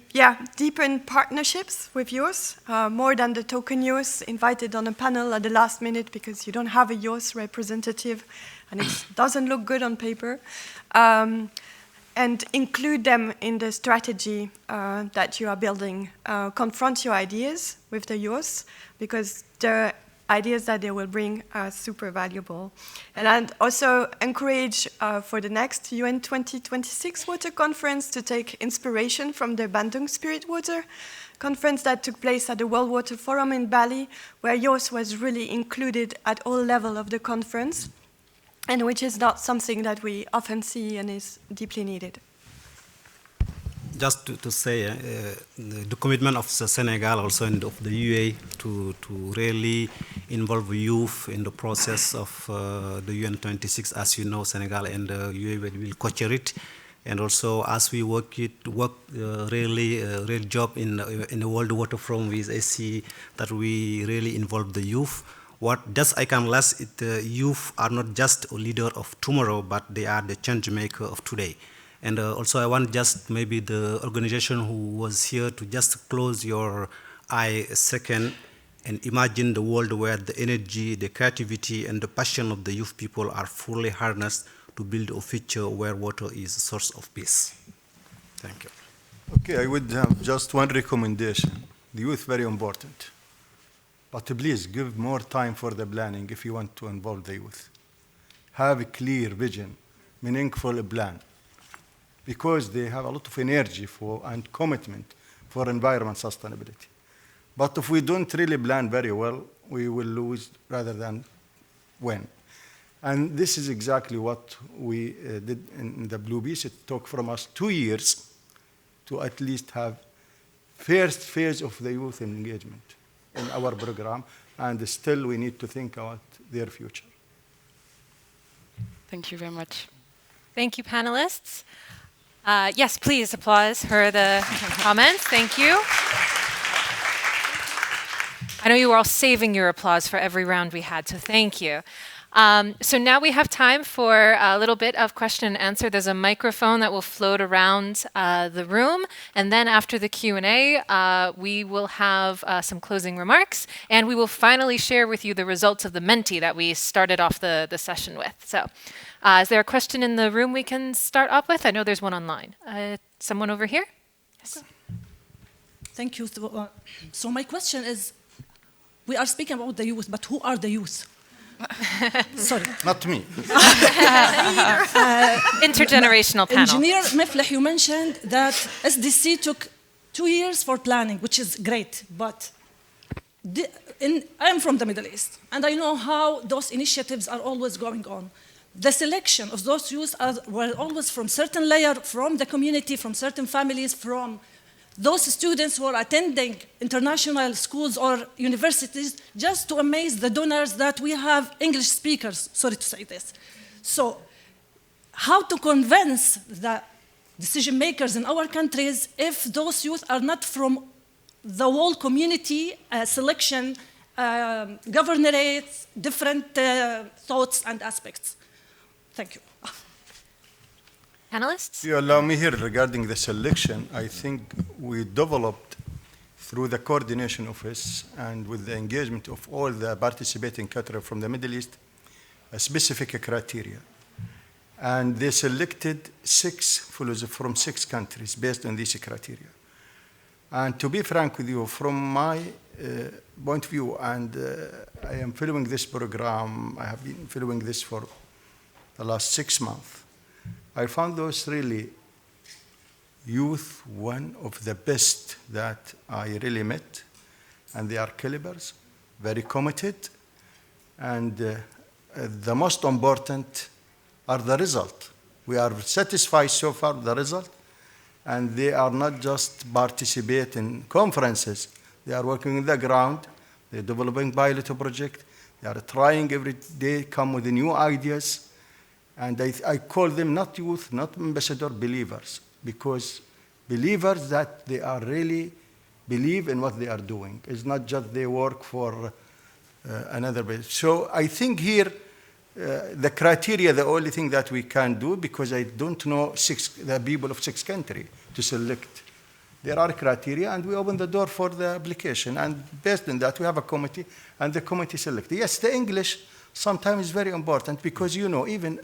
deepen partnerships with youth, more than the token youth invited on a panel at the last minute because you don't have a youth representative and it doesn't look good on paper. And include them in the strategy that you are building. Confront your ideas with the youth because the ideas that they will bring are super valuable. And I'd also encourage for the next UN 2026 Water Conference to take inspiration from the Bandung Spirit Water Conference that took place at the World Water Forum in Bali, where youth was really included at all levels of the conference, and which is not something that we often see and is deeply needed. Just to say, the commitment of the Senegal, also and of the UA, to really involve youth in the process of the UN 26. As you know, Senegal and the UA will co-chair it, and also as we work really real job in the World Water Forum with AC, that we really involve the youth. What just I can last, youth are not just a leader of tomorrow, but they are the change maker of today. And also I want just maybe the organization who was here to just close your eye a second and imagine the world where the energy, the creativity, and the passion of the youth people are fully harnessed to build a future where water is a source of peace. Thank you. Okay, I would have just one recommendation. The youth very important. But please give more time for the planning if you want to involve the youth. Have a clear vision, meaningful plan, because they have a lot of energy and commitment for environment sustainability. But if we don't really plan very well, we will lose rather than win. And this is exactly what we did in the Blue Beach. It took from us 2 years to at least have first phase of the youth engagement in our program, and still we need to think about their future. Thank you very much. Thank you, panelists. Yes, please applause for the comments. Thank you. I know you were all saving your applause for every round we had, so thank you. So now we have time for a little bit of question and answer. There's a microphone that will float around the room, and then after the Q&A, we will have some closing remarks, and we will finally share with you the results of the Menti that we started off the session with. So is there a question in the room we can start off with? I know there's one online. Someone over here? Yes. Okay. Thank you. So my question is, we are speaking about the youth, but who are the youth? Sorry. Not me. Intergenerational panel. Engineer Mifleh, you mentioned that SDC took 2 years for planning, which is great, but I'm from the Middle East, and I know how those initiatives are always going on. The selection of those youth were always from certain layer, from the community, from certain families, from those students who are attending international schools or universities, just to amaze the donors that we have English speakers, sorry to say this. So how to convince the decision makers in our countries if those youth are not from the whole community selection, governorates, different thoughts and aspects? Thank you. Panelists? You allow me here regarding the selection. I think we developed through the coordination office and with the engagement of all the participating countries from the Middle East, a specific criteria. And they selected 6 fellows from 6 countries based on these criteria. And to be frank with you, from my point of view, and I am following this program, I have been following this for the last 6 months, I found those really youth one of the best that I really met, and they are calibers, very committed, and the most important are the result. We are satisfied so far with the result, and they are not just participate in conferences, they are working on the ground, they're developing pilot project, they are trying every day, come with new ideas. And I call them not youth, not ambassador, believers, because believers that they are really believe in what they are doing. It's not just they work for another base. So I think here, the criteria, the only thing that we can do, because I don't know the people of 6 countries to select. There are criteria, and we open the door for the application. And based on that, we have a committee, and the committee select. Yes, the English sometimes is very important, because, you know, even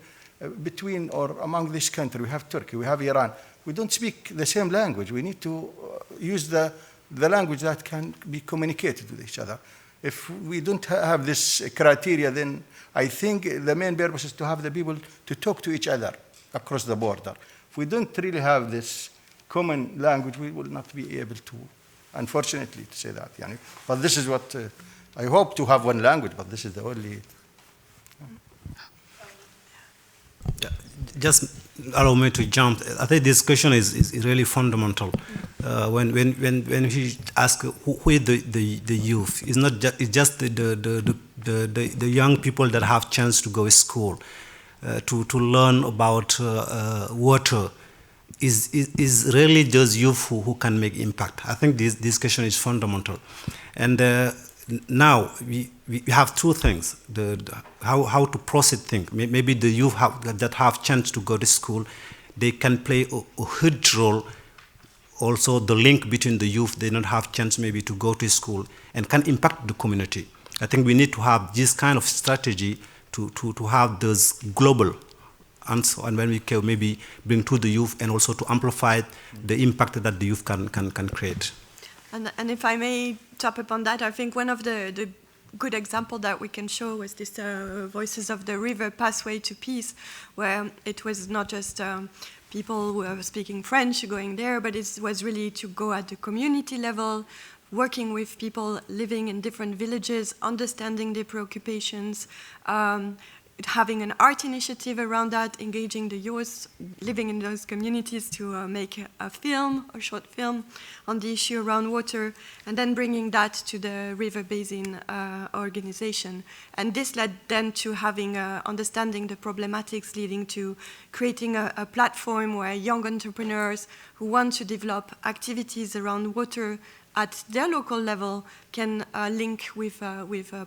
between or among this country, we have Turkey, we have Iran. We don't speak the same language. We need to use the language that can be communicated with each other. If we don't have this criteria, then I think the main purpose is to have the people to talk to each other across the border. If we don't really have this common language, we will not be able to, unfortunately, to say that. But this is what, I hope to have one language, but this is the only. Just allow me to jump. I think this question is really fundamental. When he asks who is the youth, it's just the young people that have chance to go to school, to learn about water. Is really just youth who can make impact. I think this question is fundamental. And now we have 2 things: how to proceed things. Maybe the youth that have chance to go to school, they can play a huge role. Also, the link between the youth they don't have chance maybe to go to school and can impact the community. I think we need to have this kind of strategy to have those global answer, and when we can maybe bring to the youth and also to amplify the impact that the youth can create. And if I may top upon that, I think one of the good example that we can show was this Voices of the River Pathway to Peace, where it was not just people who are speaking French going there, but it was really to go at the community level, working with people living in different villages, understanding their preoccupations, having an art initiative around that, engaging the youth living in those communities to make a short film on the issue around water, and then bringing that to the River Basin organization. And this led then to having understanding the problematics, leading to creating a platform where young entrepreneurs who want to develop activities around water at their local level can link with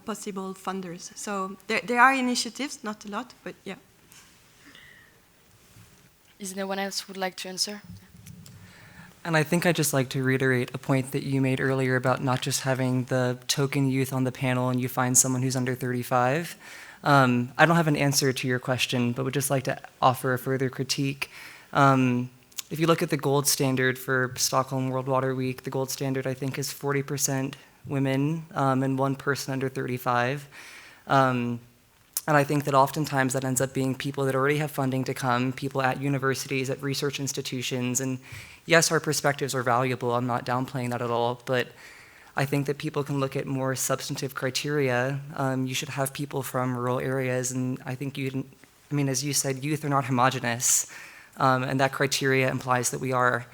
possible funders. So there are initiatives, not a lot, but yeah. Is there anyone else who would like to answer? And I think I'd just like to reiterate a point that you made earlier about not just having the token youth on the panel and you find someone who's under 35. I don't have an answer to your question, but would just like to offer a further critique. If you look at the gold standard for Stockholm World Water Week, the gold standard I think is 40% women and 1 person under 35. And I think that oftentimes that ends up being people that already have funding to come, people at universities, at research institutions, and yes, our perspectives are valuable, I'm not downplaying that at all, but I think that people can look at more substantive criteria. You should have people from rural areas, and I think as you said, youth are not homogenous, and that criteria implies that we are.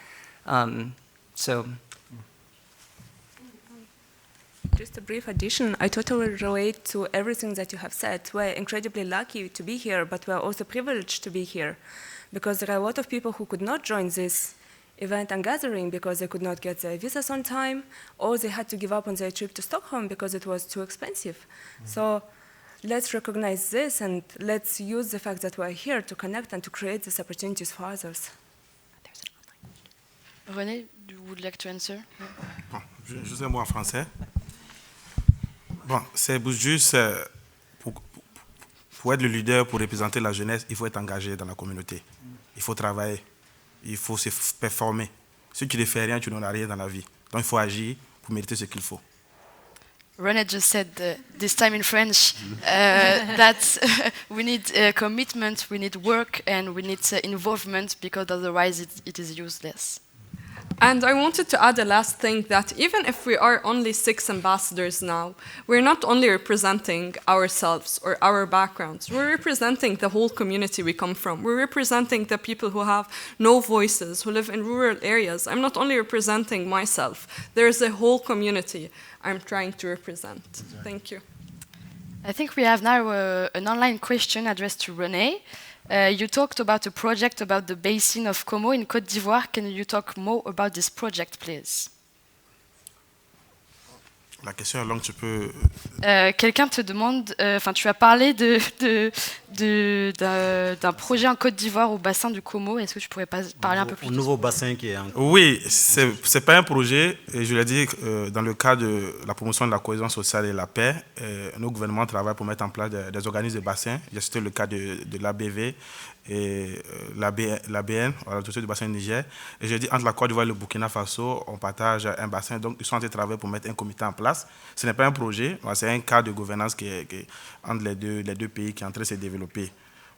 Just a brief addition, I totally relate to everything that you have said. We're incredibly lucky to be here, but we're also privileged to be here, because there are a lot of people who could not join this event and gathering because they could not get their visas on time, or they had to give up on their trip to Stockholm because it was too expensive. So let's recognize this and let's use the fact that we're here to connect and to create these opportunities for others. René, you would like to answer? Bon, je sais moi en français. Bon, c'est juste pour être le leader, pour représenter la jeunesse, il faut être engagé dans la communauté. Il faut travailler, il faut se performer. Si tu ne fais rien, tu n'auras rien dans la vie. Donc il faut agir pour mériter ce qu'il faut. René just said this time in French that we need commitment, we need work, and we need involvement, because otherwise it is useless. And I wanted to add a last thing, that even if we are only 6 ambassadors now, we're not only representing ourselves or our backgrounds, we're representing the whole community we come from. We're representing the people who have no voices, who live in rural areas. I'm not only representing myself, there's a whole community I'm trying to represent. Thank you. I think we have now an online question addressed to René. You talked about a project about the basin of Como in Côte d'Ivoire. Can you talk more about this project, please? La question est longue, tu peux... Quelqu'un te demande, tu as parlé d'un projet en Côte d'Ivoire au bassin du Como. Est-ce que tu pourrais parler un peu plus? Un nouveau bassin qui est en... Oui, c'est pas un projet. Et je l'ai dit, dans le cadre de la promotion de la cohésion sociale et la paix, nos gouvernements travaillent pour mettre en place des organismes de bassin. J'ai cité le cas de l'ABV et l'ABN, l'Autorité du bassin du Niger. Et je dis, entre la Côte d'Ivoire et le Burkina Faso, on partage un bassin. Donc, ils sont en train de travailler pour mettre un comité en place. Ce n'est pas un projet, c'est un cadre de gouvernance qui est entre les deux pays qui est en train de se développer.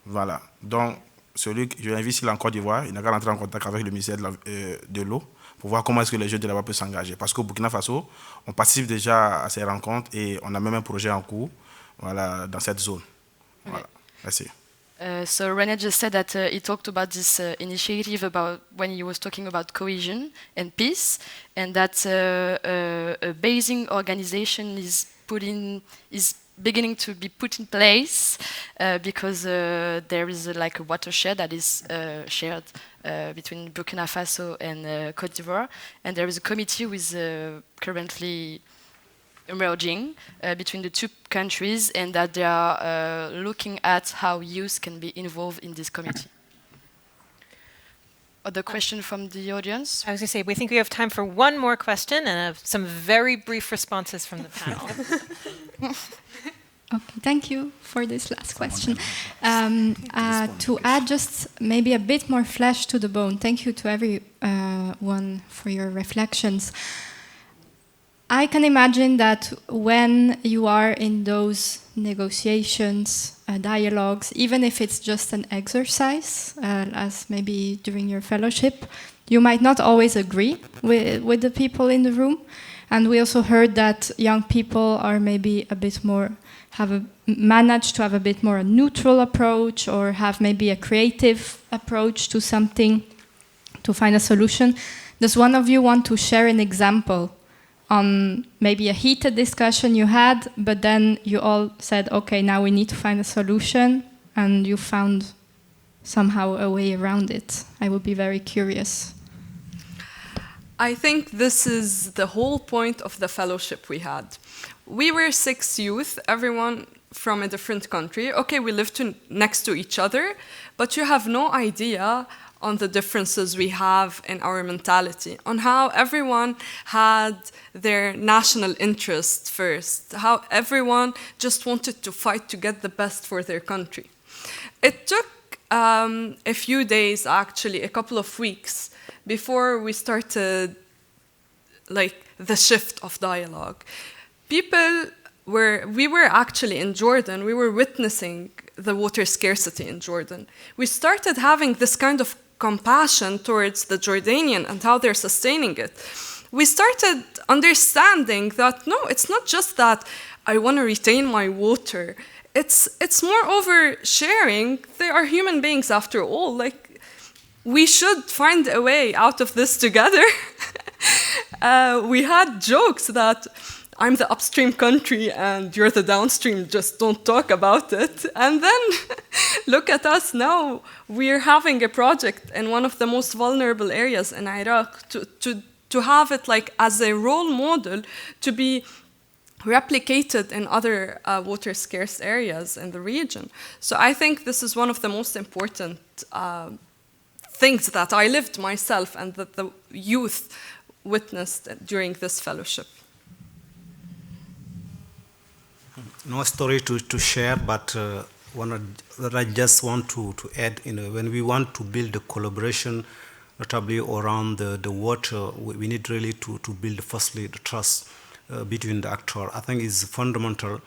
Voilà. Donc, celui que je l'invite ici en Côte d'Ivoire, il n'a qu'à rentrer en contact avec le ministère de l'eau pour voir comment est-ce que les jeunes de là-bas peuvent s'engager. Parce qu'au Burkina Faso, on participe déjà à ces rencontres et on a même un projet en cours, voilà, dans cette zone. Voilà. Merci. So René just said that he talked about this initiative about when he was talking about cohesion and peace, and that a basing organization is beginning to be put in place because there is like a watershed that is shared between Burkina Faso and Côte d'Ivoire, and there is a committee who is currently emerging between the two countries, and that they are looking at how youth can be involved in this committee. Other question from the audience? I was going to say, we think we have time for one more question and some very brief responses from the panel. Okay, thank you for this last question. To add just maybe a bit more flesh to the bone, thank you to everyone for your reflections. I can imagine that when you are in those negotiations, dialogues, even if it's just an exercise, as maybe during your fellowship, you might not always agree with the people in the room. And we also heard that young people are maybe a bit more, managed to have a bit more a neutral approach, or have maybe a creative approach to something to find a solution. Does one of you want to share an example on maybe a heated discussion you had, but then you all said, okay, now we need to find a solution, and you found somehow a way around it? I would be very curious. I think this is the whole point of the fellowship we had. We were 6 youth, everyone from a different country. Okay, we lived next to each other, but you have no idea on the differences we have in our mentality, on how everyone had their national interest first, how everyone just wanted to fight to get the best for their country. It took a few days, actually, a couple of weeks, before we started the shift of dialogue. We were actually in Jordan, we were witnessing the water scarcity in Jordan. We started having this kind of compassion towards the Jordanian and how they're sustaining it. We started understanding that, no, it's not just that I want to retain my water. It's moreover sharing. They are human beings after all. We should find a way out of this together. We had jokes that I'm the upstream country and you're the downstream, just don't talk about it. And then look at us now. We're having a project in one of the most vulnerable areas in Iraq to have it as a role model to be replicated in other water scarce areas in the region. So I think this is one of the most important things that I lived myself and that the youth witnessed during this fellowship. No story to share, but what I just want to add, when we want to build a collaboration, notably around the water, we need really to build firstly the trust between the actors. I think it's fundamental.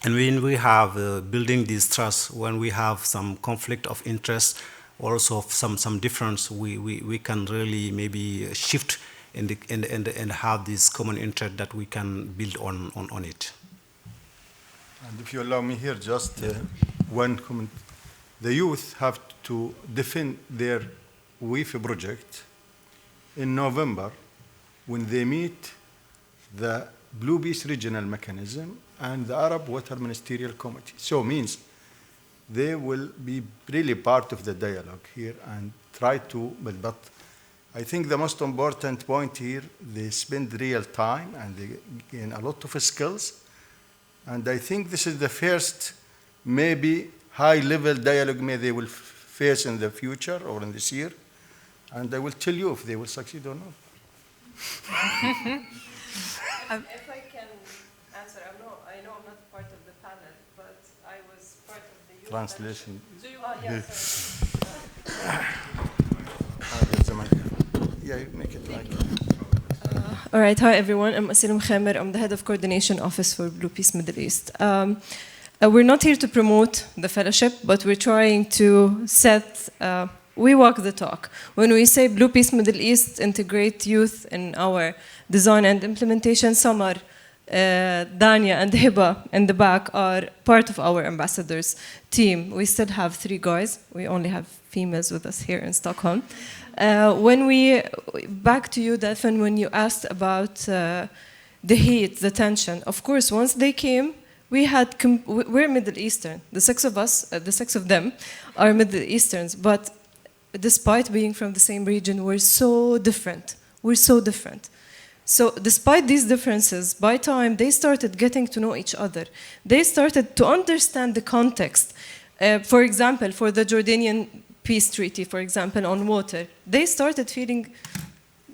And when we have building this trust, when we have some conflict of interest, also some difference, we can really maybe shift and have this common interest that we can build on it. And if you allow me here, just one comment. The youth have to defend their WIFI project in November when they meet the Blue Peace Regional Mechanism and the Arab Water Ministerial Committee. So means they will be really part of the dialogue here and try to, but I think the most important point here, they spend real time and they gain a lot of skills. And I think this is the first, maybe, high-level dialogue they will face in the future or in this year. And I will tell you if they will succeed or not. If I can answer, I know I'm not part of the panel, but I was part of the youth. Translation. Do you want? Yes. Yeah, you make it like. All right, hi everyone. I'm Asilim Khamer. I'm the head of coordination office for Blue Peace Middle East. We're not here to promote the fellowship, but we're trying to we walk the talk. When we say Blue Peace Middle East integrate youth in our design and implementation, Samar, Dania and Hiba in the back are part of our ambassadors team. We still have 3 guys. We only have females with us here in Stockholm. Back to you, Delphin, when you asked about the heat, the tension. Of course, once they came, we're Middle Eastern. The 6 of us, the 6 of them are Middle Easterns. But despite being from the same region, we're so different. We're so different. So despite these differences, by time they started getting to know each other, they started to understand the context. For example, for the Jordanian peace treaty, for example, on water, they started feeling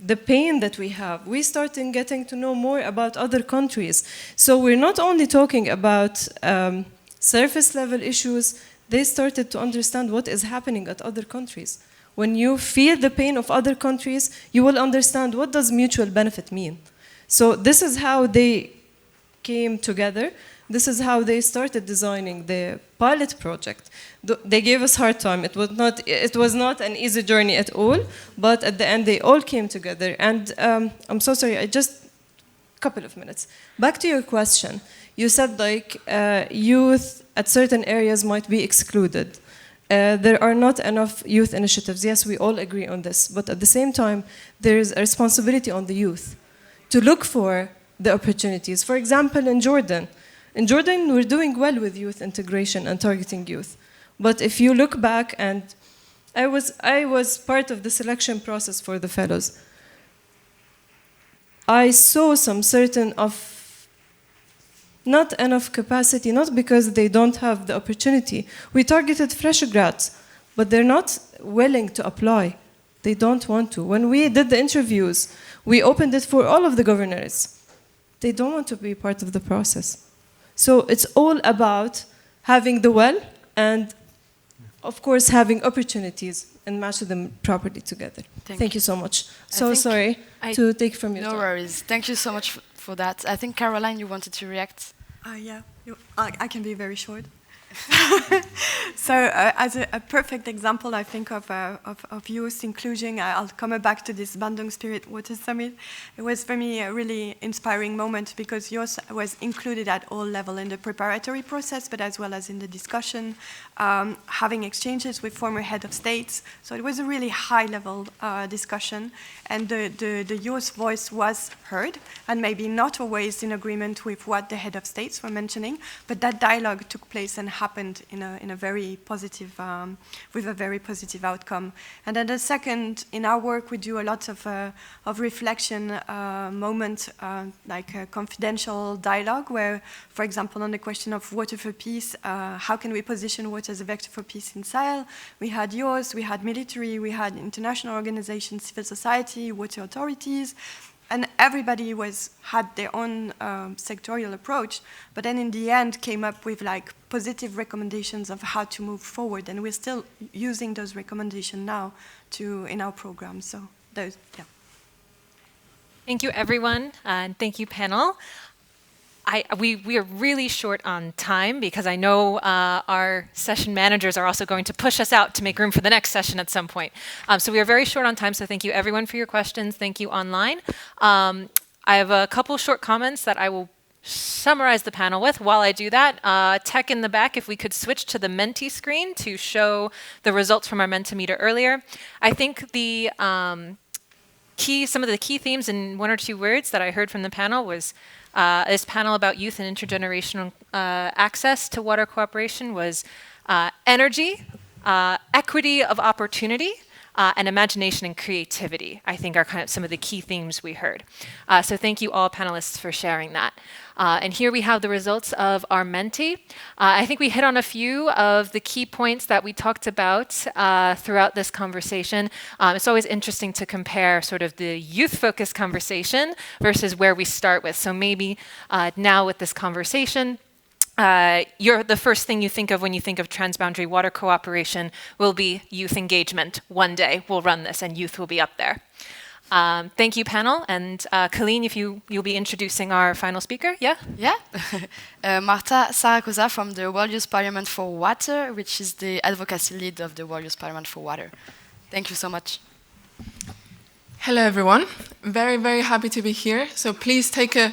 the pain that we have. We started getting to know more about other countries. So we're not only talking about surface level issues, they started to understand what is happening at other countries. When you feel the pain of other countries, you will understand what does mutual benefit mean. So this is how they came together. This is how they started designing the pilot project. They gave us hard time. It was not an easy journey at all, but at the end they all came together. And I'm so sorry, a couple of minutes. Back to your question. You said youth at certain areas might be excluded. There are not enough youth initiatives. Yes, we all agree on this. But at the same time, there is a responsibility on the youth to look for the opportunities. For example, in Jordan, we're doing well with youth integration and targeting youth. But if you look back, and I was part of the selection process for the fellows. I saw some certain of not enough capacity, not because they don't have the opportunity. We targeted fresh grads, but they're not willing to apply. They don't want to. When we did the interviews, we opened it for all of the governors. They don't want to be part of the process. So it's all about having the well and, of course, having opportunities and match them properly together. Thank you so much. So sorry to take from you. No worries. Thank you so much for that. I think, Caroline, you wanted to react? Yeah, I can be very short. So as a perfect example, I think of youth inclusion, I'll come back to this Bandung Spirit Water Summit. It was for me a really inspiring moment because youth was included at all levels in the preparatory process, but as well as in the discussion, having exchanges with former head of states. So it was a really high-level discussion, and the youth voice was heard, and maybe not always in agreement with what the head of states were mentioning, but that dialogue took place and happened in a very positive, with a very positive outcome. And then the second, in our work, we do a lot of reflection moments, like a confidential dialogue, where, for example, on the question of water for peace, how can we position water as a vector for peace in Sahel? We had yours, we had military, we had international organizations, civil society, water authorities, and everybody had their own sectorial approach, but then in the end came up with like positive recommendations of how to move forward, and we're still using those recommendations now in our program. So those, yeah. Thank you, everyone, and thank you, panel. We are really short on time because I know our session managers are also going to push us out to make room for the next session at some point. So we are very short on time, so thank you everyone for your questions. Thank you online. I have a couple short comments that I will summarize the panel with. While I do that, tech in the back, if we could switch to the Menti screen to show the results from our Mentimeter earlier. I think the some of the key themes in one or two words that I heard from the panel was this panel about youth and intergenerational access to water cooperation was energy, equity of opportunity, and imagination and creativity, I think are kind of some of the key themes we heard. So thank you all panelists for sharing that. And here we have the results of our Menti. I think we hit on a few of the key points that we talked about throughout this conversation. It's always interesting to compare sort of the youth-focused conversation versus where we start with. So maybe now with this conversation, the first thing you think of when you think of transboundary water cooperation will be youth engagement. One day we'll run this and youth will be up there. Thank you, panel. And Colleen, if you'll be introducing our final speaker, yeah? Yeah. Marta Saracosa from the World Youth Parliament for Water, which is the advocacy lead of the World Youth Parliament for Water. Thank you so much. Hello, everyone. Very, very happy to be here. So please take a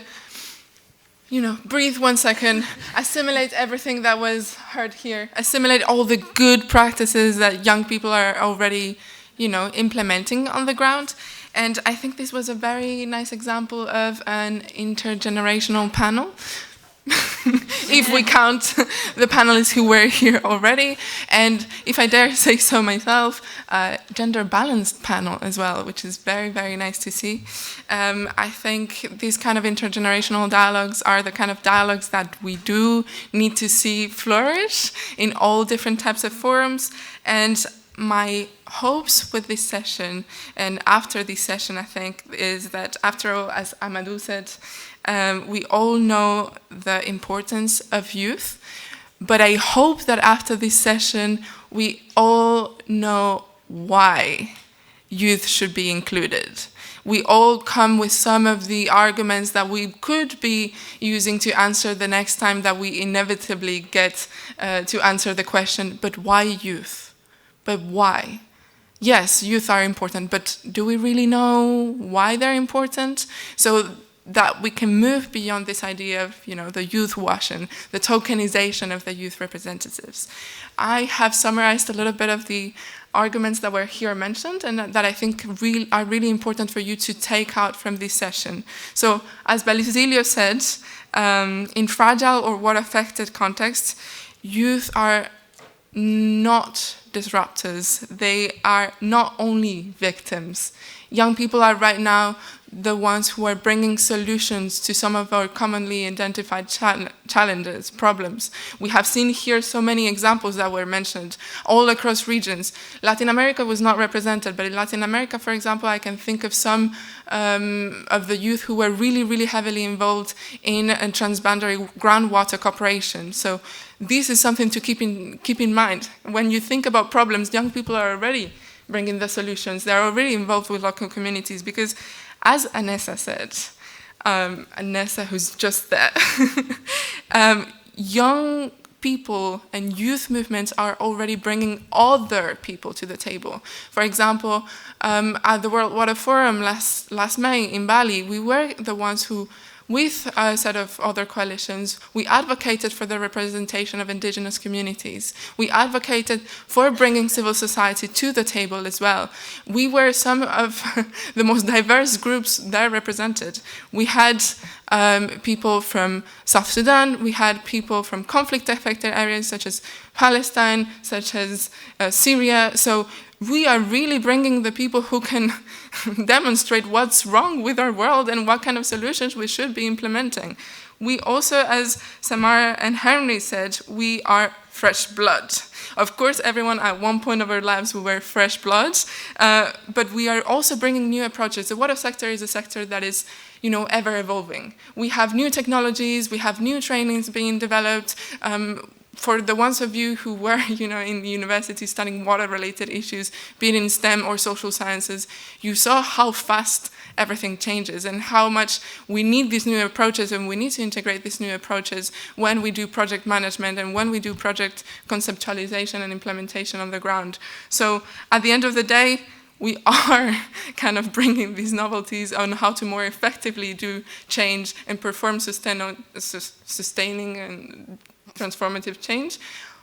breathe 1 second, assimilate everything that was heard here, assimilate all the good practices that young people are already, implementing on the ground. And I think this was a very nice example of an intergenerational panel. If we count the panelists who were here already, and if I dare say so myself, gender-balanced panel as well, which is very, very nice to see. I think these kind of intergenerational dialogues are the kind of dialogues that we do need to see flourish in all different types of forums. And my hopes with this session, and after this session, I think, is that after all, as Amadou said, we all know the importance of youth, but I hope that after this session, we all know why youth should be included. We all come with some of the arguments that we could be using to answer the next time that we inevitably get to answer the question, but why youth? But why? Yes, youth are important, but do we really know why they're important? So that we can move beyond this idea of, the youth washing, the tokenization of the youth representatives. I have summarized a little bit of the arguments that were here mentioned and that I think are really important for you to take out from this session. So, as Belisilio said, in fragile or war-affected contexts, youth are not disruptors. They are not only victims. Young people are right now the ones who are bringing solutions to some of our commonly identified challenges, problems. We have seen here so many examples that were mentioned all across regions. Latin America was not represented, but in Latin America, for example, I can think of some of the youth who were really, really heavily involved in a transboundary groundwater cooperation. So this is something to keep in mind. When you think about problems, young people are already bringing the solutions. They're already involved with local communities because, as Anessa said, Anessa who's just there, young people and youth movements are already bringing other people to the table. For example, at the World Water Forum last May in Bali, we were the ones who, with a set of other coalitions, we advocated for the representation of indigenous communities. We advocated for bringing civil society to the table as well. We were some of the most diverse groups there represented. We had people from South Sudan, we had people from conflict-affected areas such as Palestine, such as Syria. So we are really bringing the people who can demonstrate what's wrong with our world and what kind of solutions we should be implementing. We also, as Samara and Henry said, we are fresh blood. Of course, everyone at one point of our lives we were fresh blood, but we are also bringing new approaches. The water sector is a sector that is, ever evolving. We have new technologies, we have new trainings being developed. For the ones of you who were, in the university studying water-related issues, be it in STEM or social sciences, you saw how fast everything changes and how much we need these new approaches, and we need to integrate these new approaches when we do project management and when we do project conceptualization and implementation on the ground. So at the end of the day, we are kind of bringing these novelties on how to more effectively do change and perform sustaining and transformative change.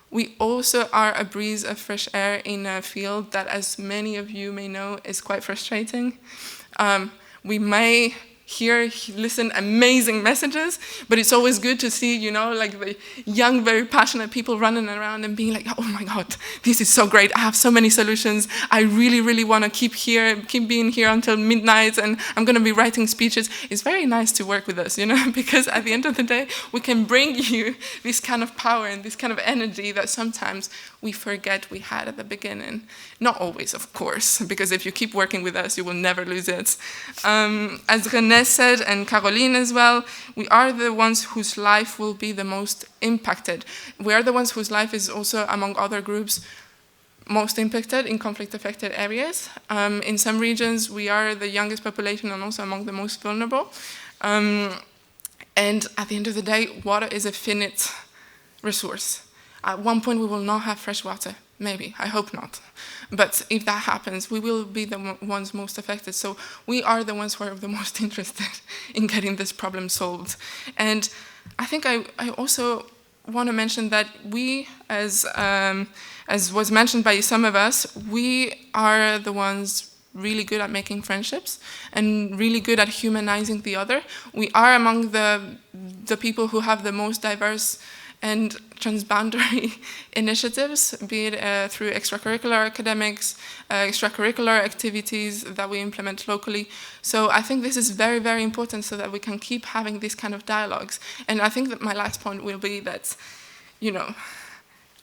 We also are a breeze of fresh air in a field that, as many of you may know, is quite frustrating. We may listen amazing messages, but it's always good to see, like the young, very passionate people running around and being like, oh my God, this is so great. I have so many solutions. I really, really want to keep being here until midnight, and I'm going to be writing speeches. It's very nice to work with us, because at the end of the day, we can bring you this kind of power and this kind of energy that sometimes we forget we had at the beginning. Not always, of course, because if you keep working with us, you will never lose it. As René said, and Caroline as well, we are the ones whose life will be the most impacted. We are the ones whose life is also, among other groups, most impacted in conflict-affected areas. In some regions, we are the youngest population and also among the most vulnerable. And at the end of the day, water is a finite resource. At one point, we will not have fresh water. Maybe, I hope not. But if that happens, we will be the ones most affected. So we are the ones who are the most interested in getting this problem solved. And I think I also want to mention that we, as was mentioned by some of us, we are the ones really good at making friendships and really good at humanizing the other. We are among the people who have the most diverse and transboundary initiatives, be it through extracurricular academics, extracurricular activities that we implement locally. So I think this is very, very important so that we can keep having these kind of dialogues. And I think that my last point will be that,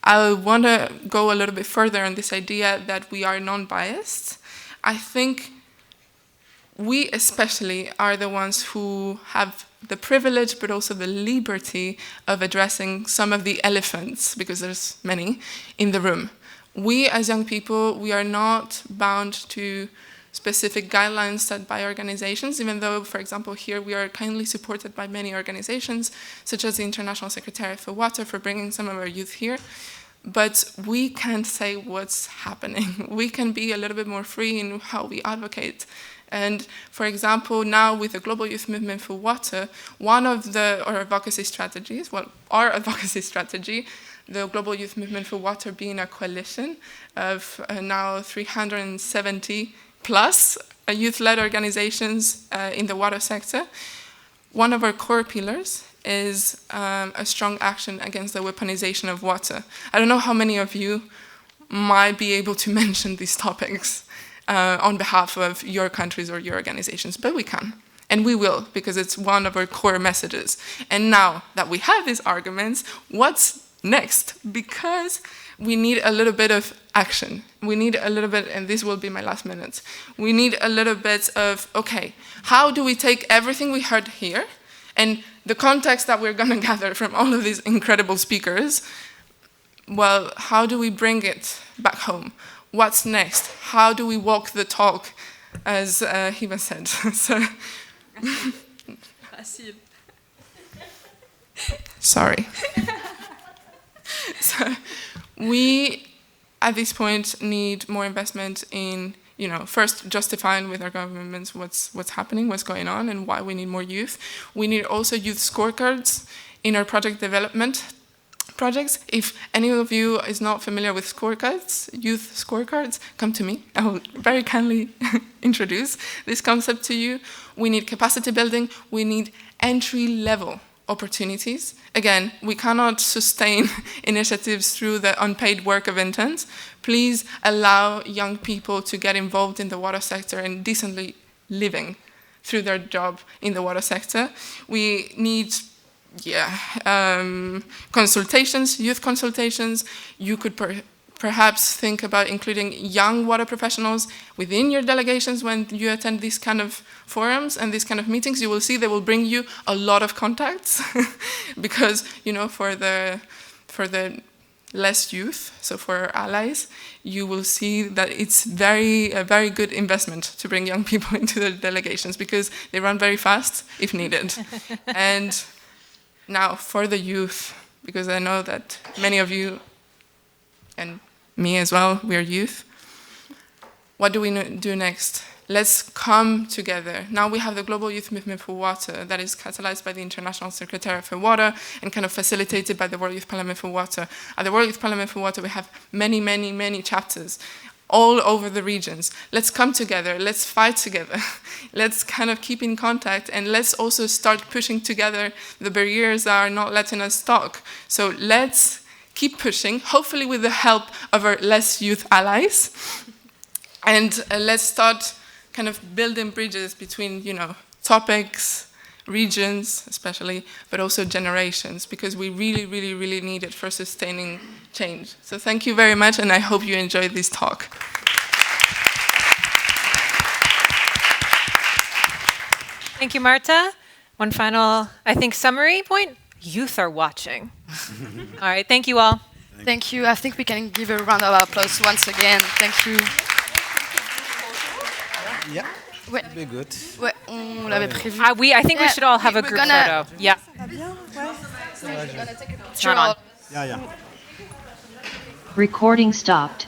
I want to go a little bit further on this idea that we are non-biased. I think we especially are the ones who have the privilege, but also the liberty of addressing some of the elephants, because there's many, in the room. We, as young people, we are not bound to specific guidelines set by organizations, even though, for example, here we are kindly supported by many organizations, such as the International Secretariat for Water, for bringing some of our youth here. But we can't say what's happening. We can be a little bit more free in how we advocate. And for example, now with the Global Youth Movement for Water, one of our advocacy strategies, our advocacy strategy, the Global Youth Movement for Water being a coalition of now 370 plus youth-led organizations in the water sector, one of our core pillars is a strong action against the weaponization of water. I don't know how many of you might be able to mention these topics. on behalf of your countries or your organizations, but we can. And we will, because it's one of our core messages. And now that we have these arguments, what's next? Because we need a little bit of action. We need a little bit, and this will be my last minute, we need a little bit of, okay, how do we take everything we heard here and the context that we're going to gather from all of these incredible speakers, well, how do we bring it back home? What's next? How do we walk the talk, as Hiba said? So, sorry. So we, at this point, need more investment in, first justifying with our governments what's happening, what's going on, and why we need more youth. We need also youth scorecards in our project development projects. If any of you is not familiar with scorecards, youth scorecards, come to me. I will very kindly introduce this concept to you. We need capacity building. We need entry-level opportunities. Again, we cannot sustain initiatives through the unpaid work of interns. Please allow young people to get involved in the water sector and decently living through their job in the water sector. We need consultations, youth consultations. You could perhaps think about including young water professionals within your delegations when you attend these kind of forums and these kind of meetings. You will see they will bring you a lot of contacts because, for the less youth, so for our allies, you will see that it's a very good investment to bring young people into the delegations because they run very fast if needed. And now for the youth, because I know that many of you, and me as well, we are youth. What do we do next? Let's come together. Now we have the Global Youth Movement for Water that is catalyzed by the International Secretariat for Water and kind of facilitated by the World Youth Parliament for Water. At the World Youth Parliament for Water, we have many, many, many chapters all over the regions. Let's come together, let's fight together, let's kind of keep in contact, and let's also start pushing together the barriers that are not letting us talk. So let's keep pushing, hopefully with the help of our less youth allies, and let's start kind of building bridges between, topics, regions especially, but also generations, because we really, really, really need it for sustaining change. So thank you very much, and I hope you enjoyed this talk. Thank you, Marta. One final, summary point. Youth are watching. All right, thank you all. Thank you. I think we can give a round of applause once again. Thank you. Yeah. Ouais. Be good. Ouais, on l'avait prévu. I think we should all have a group photo. Yeah. Sure. Yeah. Recording stopped.